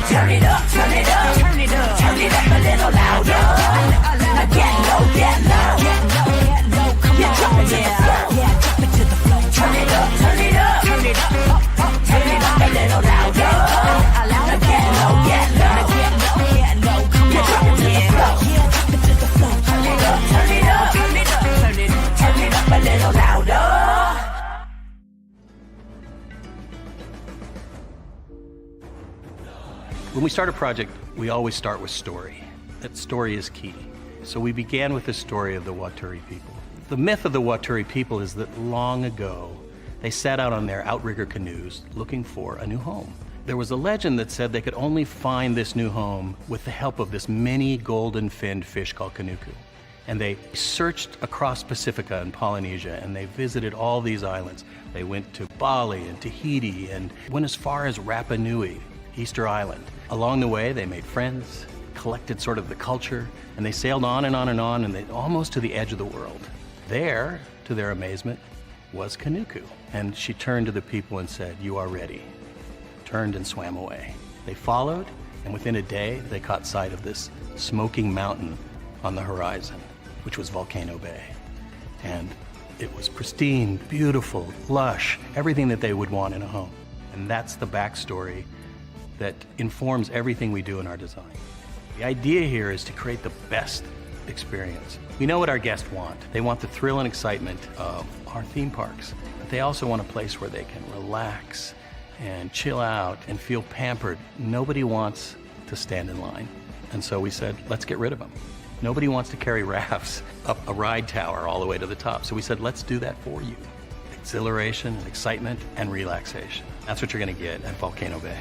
Turn it up, turn it up, turn it up, turn it up a little louder. Now get low, come on, drop it to the floor, drop it to the floor. Turn it up, turn it up, turn it up, turn it up a little louder. Now get low, come on, drop it to the floor, drop it to the floor. Turn it up, turn it up, turn it up, turn it up a little louder. When we start a project, we always start with story. That story is key. So we began with the story of the Waturi people. The myth of the Waturi people is that long ago, they set out on their outrigger canoes looking for a new home. There was a legend that said they could only find this new home with the help of this mini golden-finned fish called kanuku. And they searched across Pacifica and Polynesia, and they visited all these islands. They went to Bali and Tahiti and went as far as Rapa Nui, Easter Island. Along the way, they made friends, collected sort of the culture, and they sailed on and on and on, and they almost to the edge of the world. There, to their amazement, was Kanuku. And she turned to the people and said, "You are ready." Turned and swam away. They followed, and within a day, they caught sight of this smoking mountain on the horizon, which was Volcano Bay. And it was pristine, beautiful, lush, everything that they would want in a home. And that's the backstory that informs everything we do in our design. The idea here is to create the best experience. We know what our guests want. They want the thrill and excitement of our theme parks, but they also want a place where they can relax and chill out and feel pampered. Nobody wants to stand in line. And so we said, let's get rid of them. Nobody wants to carry rafts up a ride tower all the way to the top. So we said, let's do that for you. Exhilaration and excitement and relaxation. That's what you're gonna get at Volcano Bay.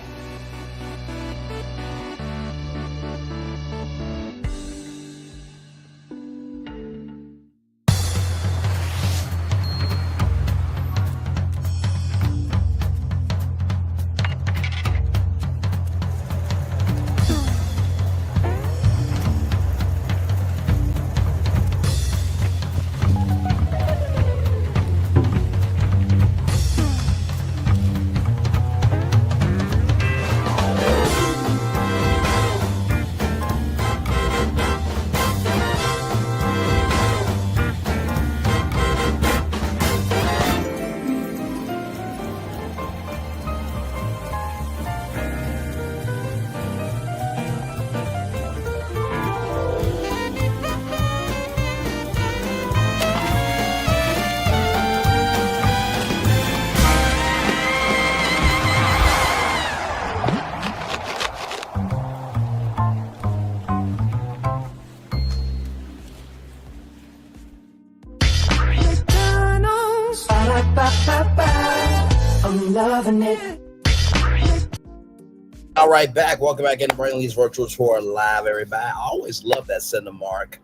loving it. All right, back. Welcome back into Brainley's Virtual Tour Live, everybody. I always love that Cinemark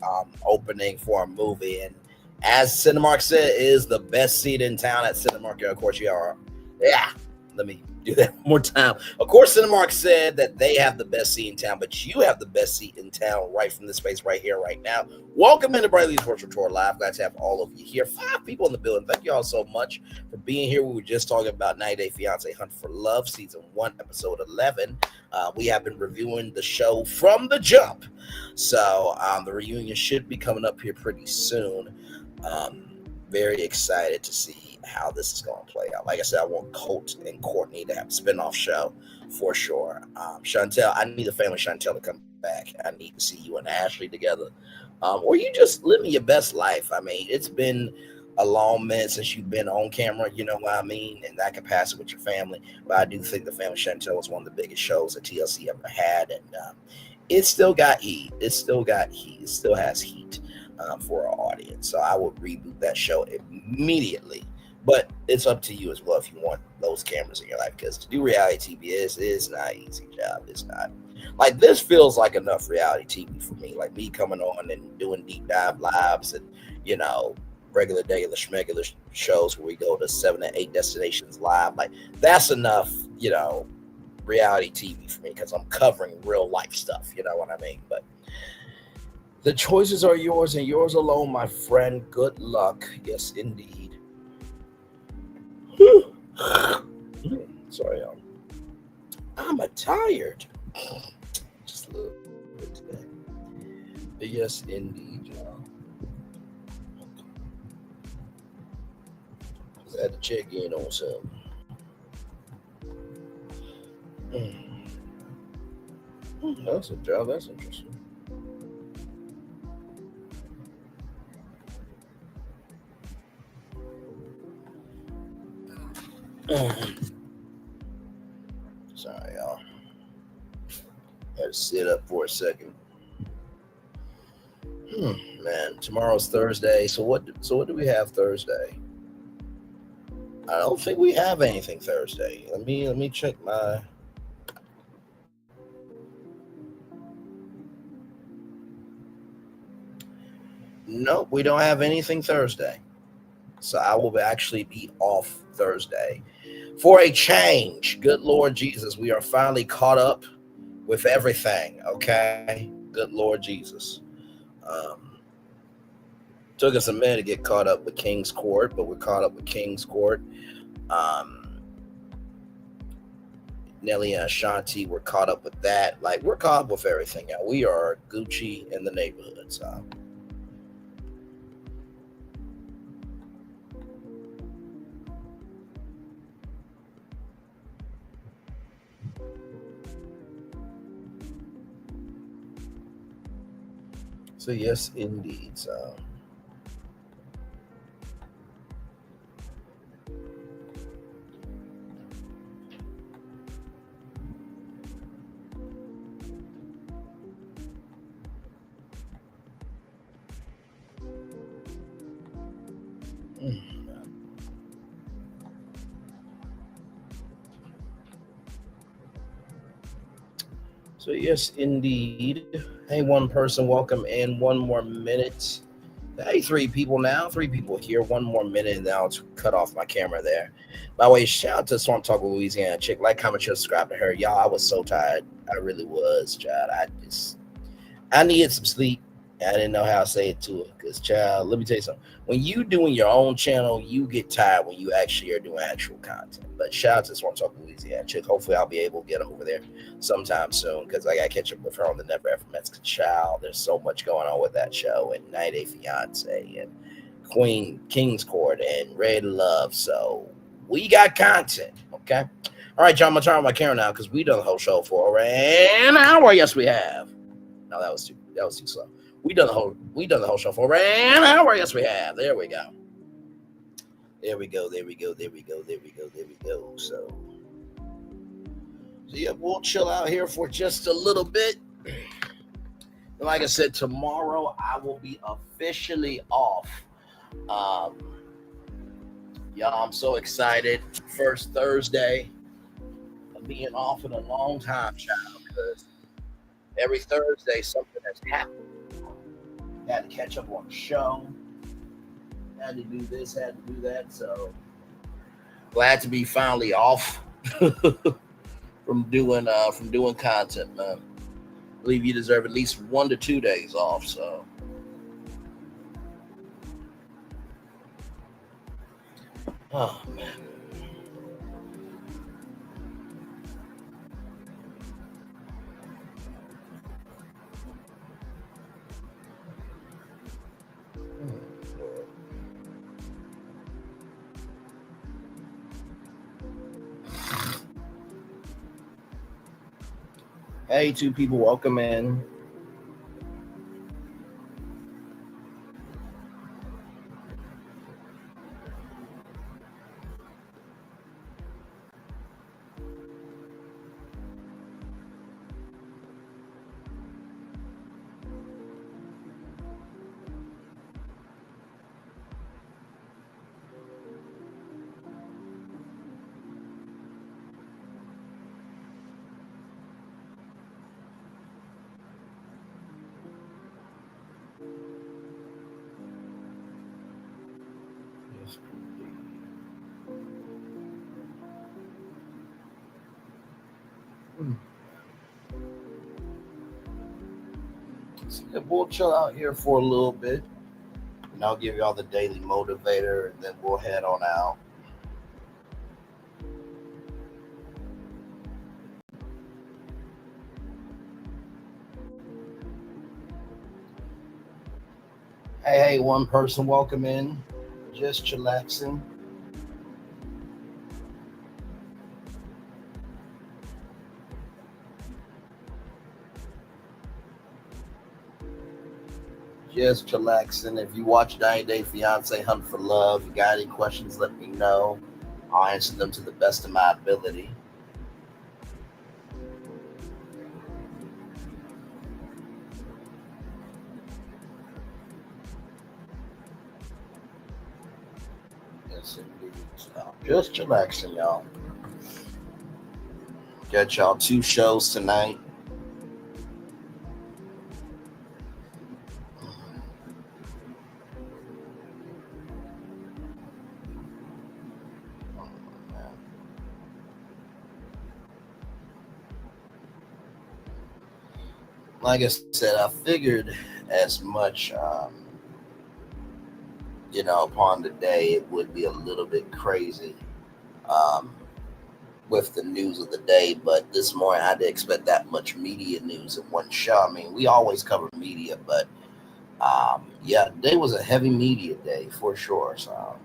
opening for a movie. And as Cinemark said, it is the best seat in town at Cinemark. Of course, you are. Yeah, let me do that one more time. Of course, Cinemark said that they have the best seat in town, but you have the best seat in town right from this space right here, right now. Welcome into Brainley's Virtual Tour Live. Glad to have all of you here. 5 people in the building. Thank you all so much for being here. We were just talking about 90 Day Fiance Hunt for Love, Season 1, Episode 11. We have been reviewing the show from the jump. So the reunion should be coming up here pretty soon. Very excited to see how this is going to play out. Like I said, I want Colt and Courtney to have a spinoff show for sure. Chantel, I need the family Chantel to come back. I need to see you and Ashley together. Or you just living your best life. I mean, it's been a long minute since you've been on camera, you know what I mean, in that capacity with your family. But I do think the family Chantel was one of the biggest shows that TLC ever had, and it still got heat. It still got heat. It still has heat for our audience. So I would reboot that show immediately. But it's up to you as well if you want those cameras in your life, because to do reality TV is not an easy job. It's not. Like, this feels like enough reality TV for me. Like me coming on and doing deep dive lives and, you know, regular schmegular shows where we go to 7 and 8 destinations live. Like, that's enough, you know, reality TV for me, because I'm covering real life stuff. You know what I mean? But the choices are yours and yours alone, my friend. Good luck. Yes, indeed. Sorry, I'm tired. Just a little bit today. But yes, indeed, y'all. I had to check in on something. That's a job. That's interesting. Sorry, y'all. Had to sit up for a second. Man, tomorrow's Thursday. So what do we have Thursday? I don't think we have anything Thursday. Let me check my. Nope, we don't have anything Thursday. So I will actually be off Thursday for a change. Good Lord Jesus, we are finally caught up with everything. Okay, good Lord Jesus. Took us a minute to get caught up with King's Court, but we're caught up with King's Court. Nelly and Ashanti, we're caught up with that. Like, we're caught up with everything. Yeah, we are Gucci in the neighborhood. So yes, indeed. So So yes, indeed. Hey, one person, welcome in. 1 more minute. Hey, 3 people now. 3 people here. 1 more minute, and then I'll cut off my camera there. By the way, shout out to Swamp Talk with Louisiana Chick. Like, comment, share, subscribe to her. Y'all, I was so tired. I really was, child. I needed some sleep. I didn't know how to say it to her. Because, child, let me tell you something. When you doing your own channel, you get tired when you actually are doing actual content. But shout out to Swamp Talk with Louisiana Chick. Hopefully, I'll be able to get over there sometime soon, because I got to catch up with her on the Never Ever Met Child. There's so much going on with that show, and 90 Day Fiance, and King's Court, and Ready to Love. So we got content, okay? All right, y'all, I'm going to turn on my camera now, because we done the whole show for an hour. Yes, we have. No, that was too slow. We done the whole show for an hour. Yes, we have. There we go. There we go. So yeah, we'll chill out here for just a little bit. And like I said, tomorrow I will be officially off Y'all, I'm so excited. First Thursday of being off in a long time, child, because every Thursday something has happened. Had to catch up on the show. Had to do this, had to do that. So glad to be finally off from doing content, man. I believe you deserve at least 1 to 2 days off. So oh man. Hey, 2 people, welcome in. So we'll chill out here for a little bit, and I'll give y'all the daily motivator, and then we'll head on out. Hey, 1 person, welcome in. Just chillaxing. Just chillaxing. If you watch 90 Day Fiance Hunt for Love, you got any questions, let me know. I'll answer them to the best of my ability. Yes, indeed. So, just chillaxing, y'all. Got y'all 2 shows tonight. Like I said, I figured as much, upon the day it would be a little bit crazy with the news of the day. But this morning, I didn't expect that much media news in one show. I mean, we always cover media, but yeah, today was a heavy media day for sure. So.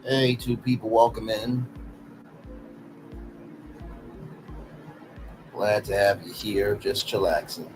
Hey, 2 people, welcome in. Glad to have you here, just chillaxing.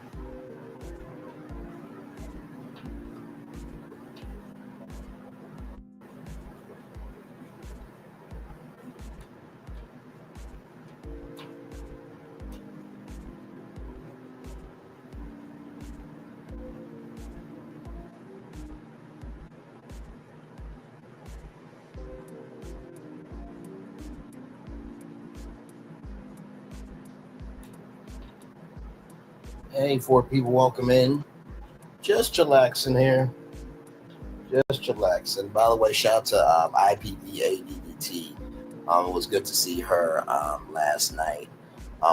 Hey, 4 people, welcome in. Just chillaxing here. Just chillaxing. By the way, shout out to IPVADDT. It was good to see her last night.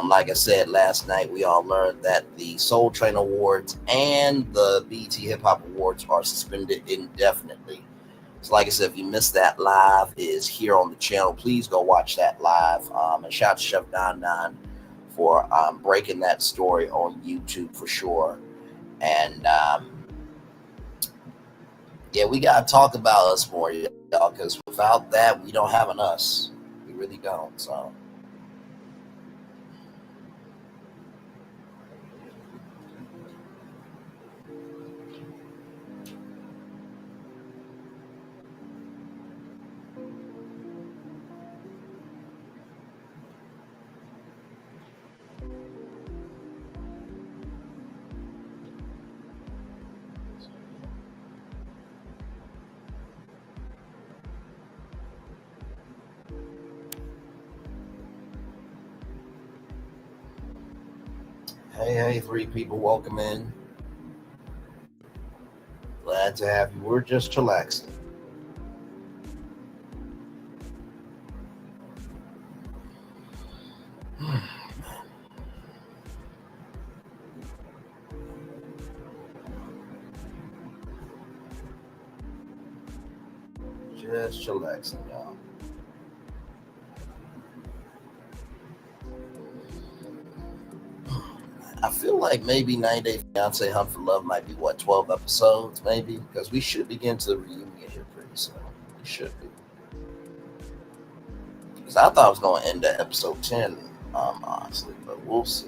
Like I said, last night we all learned that the Soul Train Awards and the BET Hip Hop Awards are suspended indefinitely. So like I said, if you missed that live, it is here on the channel. Please go watch that live. And shout out to Chef Don Don for breaking that story on YouTube for sure. And yeah, we got to talk about us more, y'all, because without that, we don't have an us. We really don't. So Hey, 3 people, welcome in. Glad to have you. We're just chillaxing. Just chillaxing, y'all. I feel like maybe 90 Day Fiance Hunt for Love might be, 12 episodes, maybe? Because we should begin to the reunion here pretty soon. We should be. Because I thought I was going to end at episode 10, honestly, but we'll see.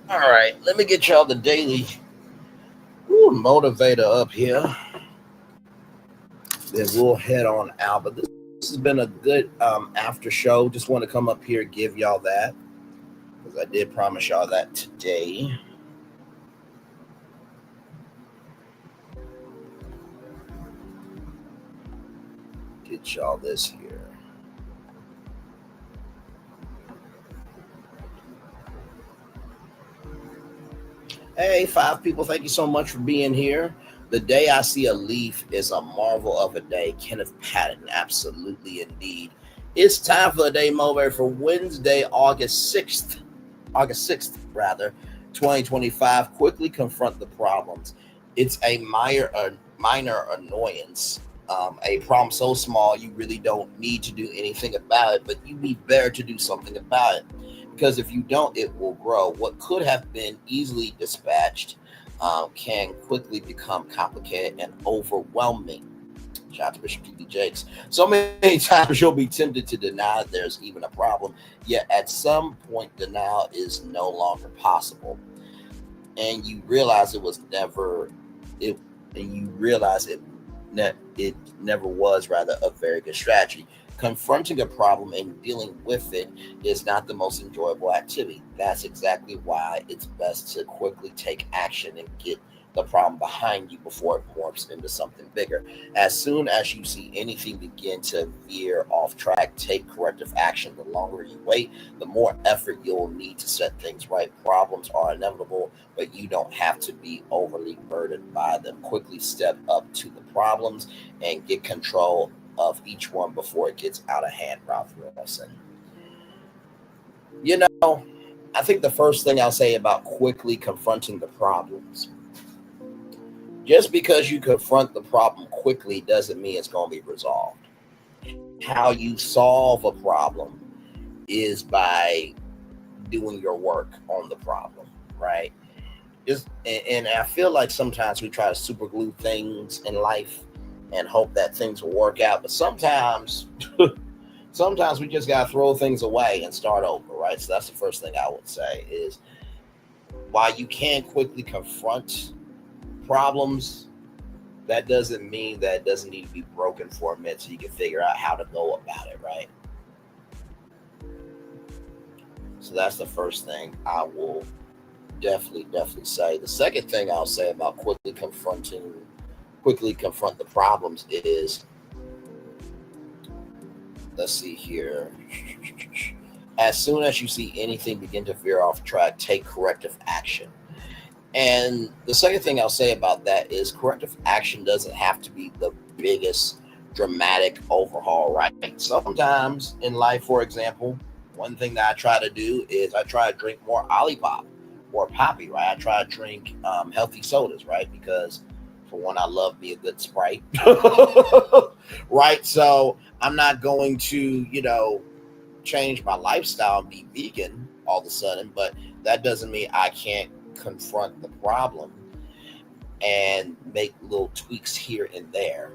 All right, let me get y'all the daily motivator up here. Then we'll head on out. But this has been a good after show. Just want to come up here and give y'all that, because I did promise y'all that today. Get y'all this here. Hey, 5 people, thank you so much for being here. The day I see a leaf is a marvel of a day. Kenneth Patton, absolutely indeed. It's time for the day motivator for Wednesday, August 6th, 2025. Quickly confront the problems. It's a minor annoyance. A problem so small you really don't need to do anything about it, but you need better to do something about it. Because if you don't, it will grow. What could have been easily dispatched can quickly become complicated and overwhelming. Shout out to Bishop T.D. Jakes. So many times you'll be tempted to deny there's even a problem, yet at some point denial is no longer possible, and you realize it never was a very good strategy. Confronting a problem and dealing with it is not the most enjoyable activity. That's exactly why it's best to quickly take action and get the problem behind you before it morphs into something bigger. As soon as you see anything begin to veer off track, take corrective action. The longer you wait, the more effort you'll need to set things right. Problems are inevitable, but you don't have to be overly burdened by them. Quickly step up to the problems and get control of each one before it gets out of hand. Ralph Wilson. You know, I think the first thing I'll say about quickly confronting the problems, just because you confront the problem quickly doesn't mean it's going to be resolved. How you solve a problem is by doing your work on the problem, right? And I feel like sometimes we try to super glue things in life and hope that things will work out. But sometimes we just got to throw things away and start over, right? So that's the first thing I would say is, while you can quickly confront problems, that doesn't mean that it doesn't need to be broken for a minute so you can figure out how to go about it, right? So that's the first thing I will definitely say. The second thing I'll say about quickly confront the problems is, let's see here. As soon as you see anything begin to veer off track, take corrective action. And the second thing I'll say about that is corrective action doesn't have to be the biggest dramatic overhaul, right? Sometimes in life, for example, one thing that I try to do is I try to drink more Olipop or Poppy, right? I try to drink healthy sodas, right? Because for one, I love me a good Sprite, right? So I'm not going to, change my lifestyle and be vegan all of a sudden, but that doesn't mean I can't confront the problem and make little tweaks here and there.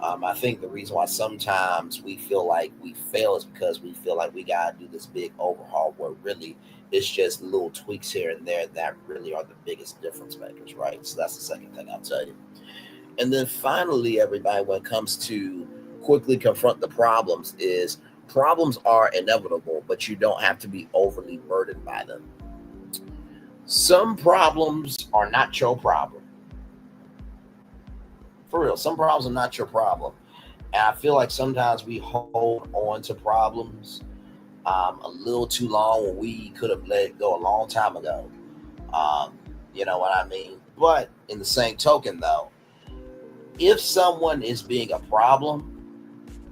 I think the reason why sometimes we feel like we fail is because we feel like we got to do this big overhaul where really it's just little tweaks here and there that really are the biggest difference makers, right? So that's the second thing I'll tell you. And then finally, everybody, when it comes to quickly confront the problems, is problems are inevitable, but you don't have to be overly burdened by them. Some problems are not your problem. For real, some problems are not your problem. And I feel like sometimes we hold on to problems a little too long when we could have let it go a long time ago. You know what I mean? But in the same token, though, if someone is being a problem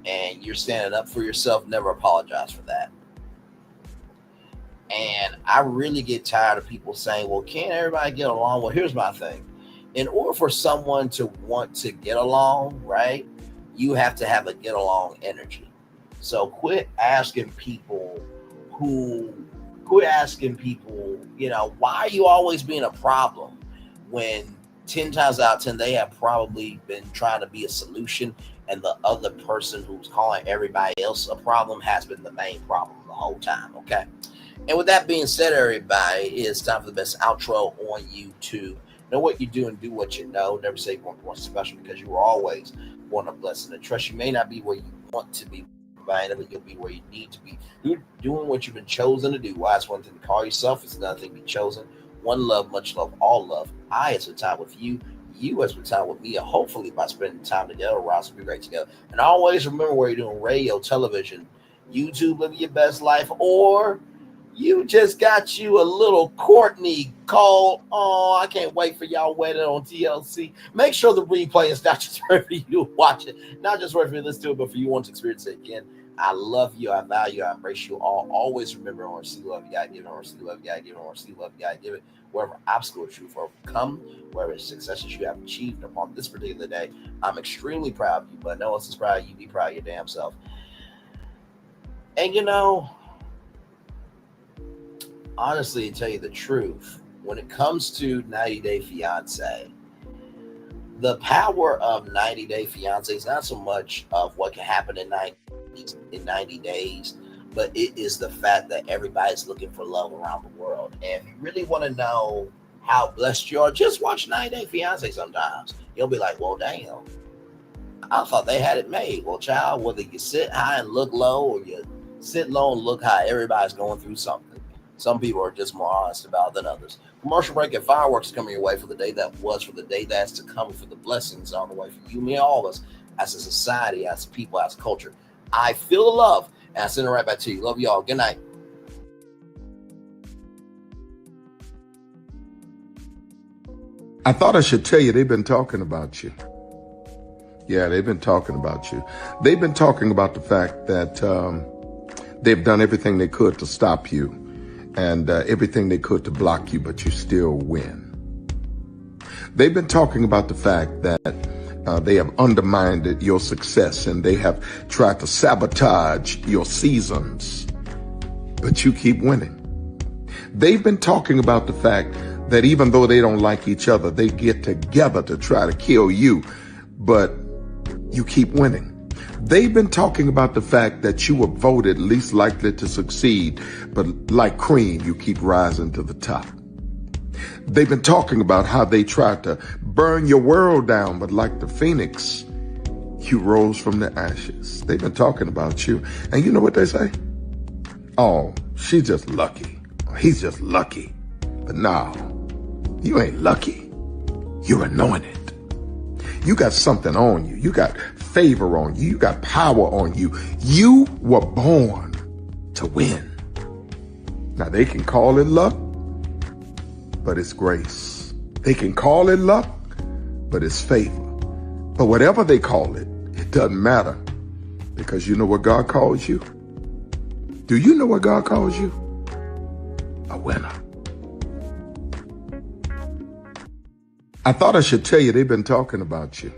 and you're standing up for yourself, never apologize for that. And I really get tired of people saying, well, can't everybody get along? Well, here's my thing. In order for someone to want to get along, right, you have to have a get along energy. So quit asking people, you know, why are you always being a problem when 10 times out of 10, they have probably been trying to be a solution, and the other person who's calling everybody else a problem has been the main problem the whole time, okay? And with that being said, everybody, it's time for the best outro on YouTube. Know what you do and do what you know. Never say you weren't born special, because you were always born a blessing and trust. You may not be where you want to be, but you'll be where you need to be. You're doing what you've been chosen to do. Why? It's one thing to call yourself. It's another thing to be chosen. One love, much love, all love. I had some time with you. You had some time with me. And hopefully by spending time together, we'll also be great together. And always remember, where you're doing radio, television, YouTube, living your best life, or you just got you a little Courtney called. Oh, I can't wait for y'all wedding on TLC. Make sure the replay is not just for you to watch it, not just for you to listen to it, but for you want to experience it again. I love you. I value you. I embrace you all. Always remember, or see love, you gotta give it, or see love, you gotta give it, or see love, you gotta give it. Wherever obstacles you've overcome, wherever successes you have achieved upon this particular day, I'm extremely proud of you. But no one else is proud of you. Be proud of your damn self. And you know, honestly, to tell you the truth, when it comes to 90 Day Fiance, the power of 90 Day Fiance is not so much of what can happen in 90 days, but it is the fact that everybody's looking for love around the world. And if you really want to know how blessed you are, just watch 90 Day Fiance sometimes. You'll be like, well, damn, I thought they had it made. Well, child, whether you sit high and look low, or you sit low and look high, everybody's going through something. Some people are just more honest about it than others. Commercial break and fireworks coming your way for the day that was, for the day that's to come, for the blessings on the way for you, me, all of us, as a society, as people, as culture. I feel the love, and I send it right back to you. Love you all. Good night. I thought I should tell you, they've been talking about you. Yeah, they've been talking about you. They've been talking about the fact that they've done everything they could to stop you, and everything they could to block you, but you still win. They've been talking about the fact that they have undermined your success, and they have tried to sabotage your seasons, but you keep winning. They've been talking about the fact that even though they don't like each other, they get together to try to kill you, but you keep winning. They've been talking about the fact that you were voted least likely to succeed, but like cream, you keep rising to the top. They've been talking about how they tried to burn your world down, but like the phoenix, you rose from the ashes. They've been talking about you. And you know what they say? Oh, she's just lucky. He's just lucky. But no, you ain't lucky. You're anointed. You got something on you. You got favor on you. You got power on you. You were born to win. Now, they can call it luck, but it's grace. They can call it luck, but it's favor. But whatever they call it, it doesn't matter, because you know what God calls you? Do you know what God calls you? A winner. I thought I should tell you, they've been talking about you.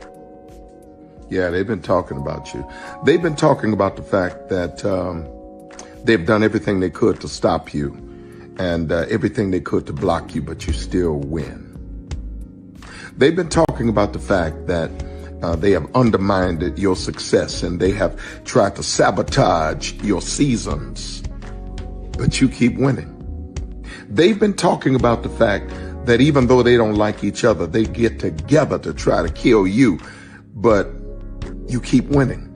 Yeah, they've been talking about you. They've been talking about the fact that they've done everything they could to stop you, and everything they could to block you, but you still win. They've been talking about the fact that They have undermined your success, and they have tried to sabotage your seasons. But you keep winning. They've been talking about the fact that even though they don't like each other, they get together to try to kill you, but you keep winning.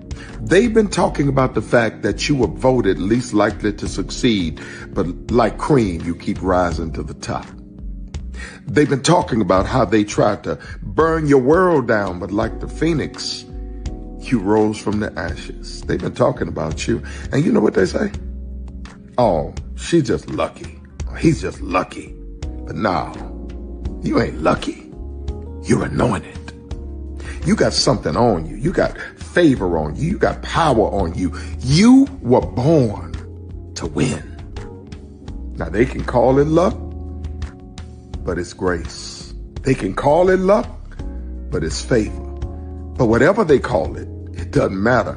They've been talking about the fact that you were voted least likely to succeed, but like cream, you keep rising to the top. They've been talking about how they tried to burn your world down, but like the phoenix, you rose from the ashes. They've been talking about you, and you know what they say? Oh, she's just lucky. He's just lucky. But no, you ain't lucky. You're anointed. You got something on you. You got favor on you. You got power on you. You were born to win. Now they can call it luck, but it's grace. They can call it luck, but it's favor. But whatever they call it, it doesn't matter,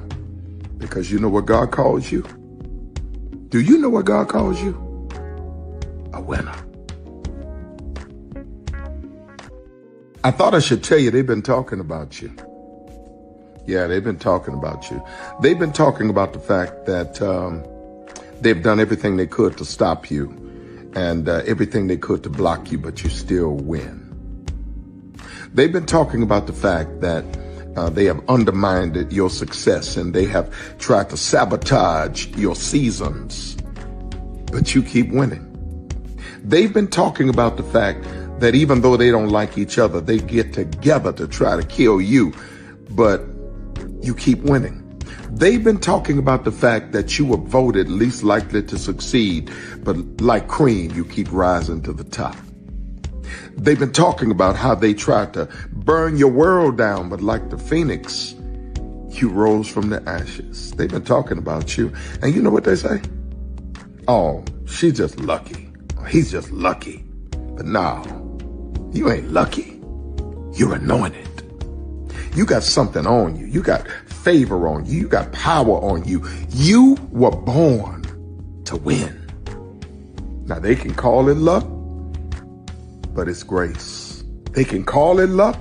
because you know what God calls you? Do you know what God calls you? A winner. I thought I should tell you they've been talking about you. Yeah, they've been talking about you. They've been talking about the fact that they've done everything they could to stop you, and everything they could to block you, but you still win. They've been talking about the fact that they have undermined your success, and they have tried to sabotage your seasons, but you keep winning. They've been talking about the fact that even though they don't like each other, they get together to try to kill you, but you keep winning. They've been talking about the fact that you were voted least likely to succeed, but like cream, you keep rising to the top. They've been talking about how they tried to burn your world down, but like the phoenix, you rose from the ashes. They've been talking about you, and you know what they say? Oh, she's just lucky. He's just lucky. But no, you ain't lucky. You're anointed. You got something on you. You got favor on you. You got power on you. You were born to win. Now they can call it luck, but it's grace. They can call it luck,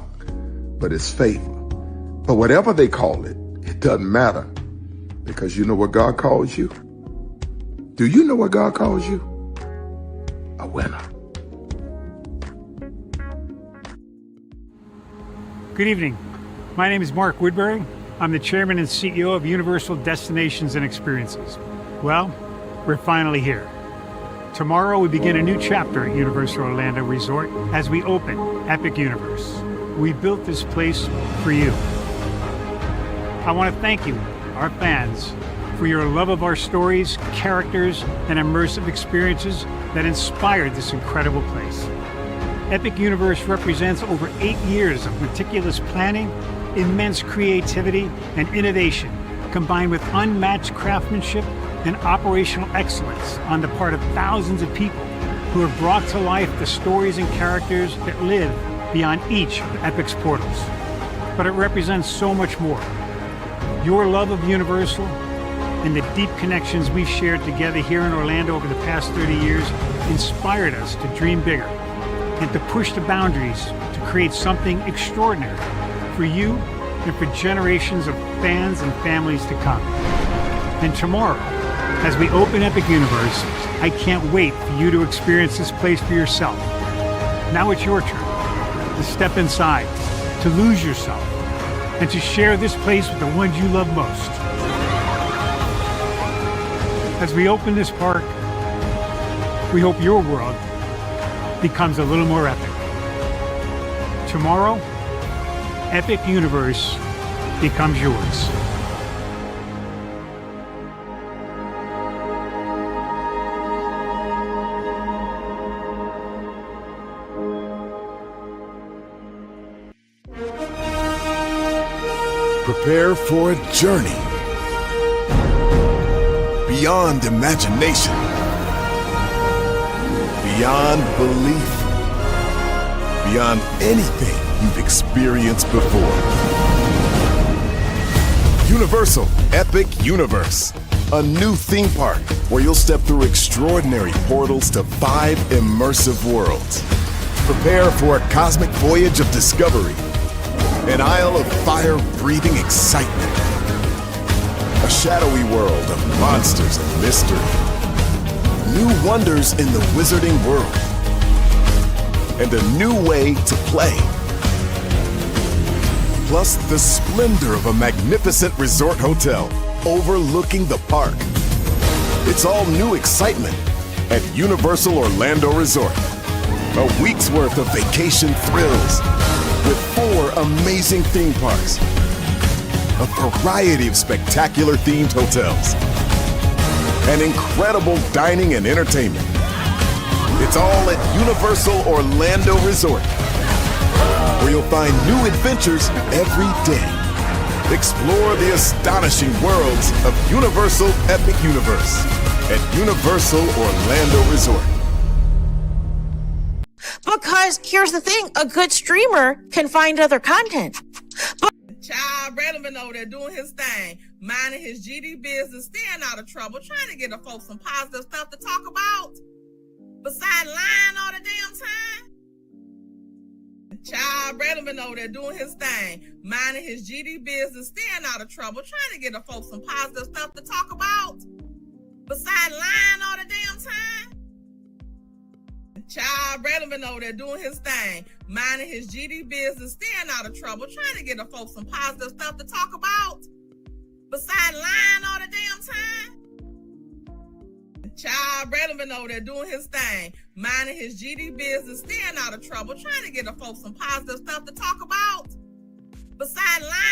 but it's favor. But whatever they call it, it doesn't matter, because you know what God calls you? Do you know what God calls you? A winner. Good evening. My name is Mark Woodbury. I'm the chairman and CEO of Universal Destinations and Experiences. Well, we're finally here. Tomorrow we begin a new chapter at Universal Orlando Resort as we open Epic Universe. We built this place for you. I want to thank you, our fans, for your love of our stories, characters, and immersive experiences that inspired this incredible place. Epic Universe represents over 8 years of meticulous planning, immense creativity, and innovation, combined with unmatched craftsmanship and operational excellence on the part of thousands of people who have brought to life the stories and characters that live beyond each of Epic's portals. But it represents so much more. Your love of Universal and the deep connections we've shared together here in Orlando over the past 30 years inspired us to dream bigger and to push the boundaries to create something extraordinary for you and for generations of fans and families to come. And tomorrow, as we open Epic Universe, I can't wait for you to experience this place for yourself. Now it's your turn to step inside, to lose yourself, and to share this place with the ones you love most. As we open this park, we hope your world becomes a little more epic. Tomorrow, Epic Universe becomes yours. Prepare for a journey beyond imagination, beyond belief, beyond anything you've experienced before. Universal Epic Universe, a new theme park where you'll step through extraordinary portals to 5 immersive worlds. Prepare for a cosmic voyage of discovery, An isle of fire-breathing excitement. A shadowy world of monsters and mystery. New wonders in the wizarding world. And a new way to play. Plus the splendor of a magnificent resort hotel overlooking the park. It's all new excitement at Universal Orlando Resort. A week's worth of vacation thrills with 4 amazing theme parks, a variety of spectacular themed hotels, and incredible dining and entertainment. It's all at Universal Orlando Resort, where you'll find new adventures every day. Explore the astonishing worlds of Universal Epic Universe at Universal Orlando Resort. Because here's the thing, a good streamer can find other content. Child Brandon been over there doing his thing, minding his GD business, staying out of trouble, trying to get the folks some positive stuff to talk about. Besides lying all the damn time. Child Brandon been over there doing his thing, minding his GD business, staying out of trouble, trying to get the folks some positive stuff to talk about. Besides lying all the damn time. Child Brandon been over there doing his thing, minding his GD business, staying out of trouble, trying to get the folks some positive stuff to talk about. Besides lying all the damn time. Child Brandon been over there doing his thing, minding his GD business, staying out of trouble, trying to get the folks some positive stuff to talk about. Besides lying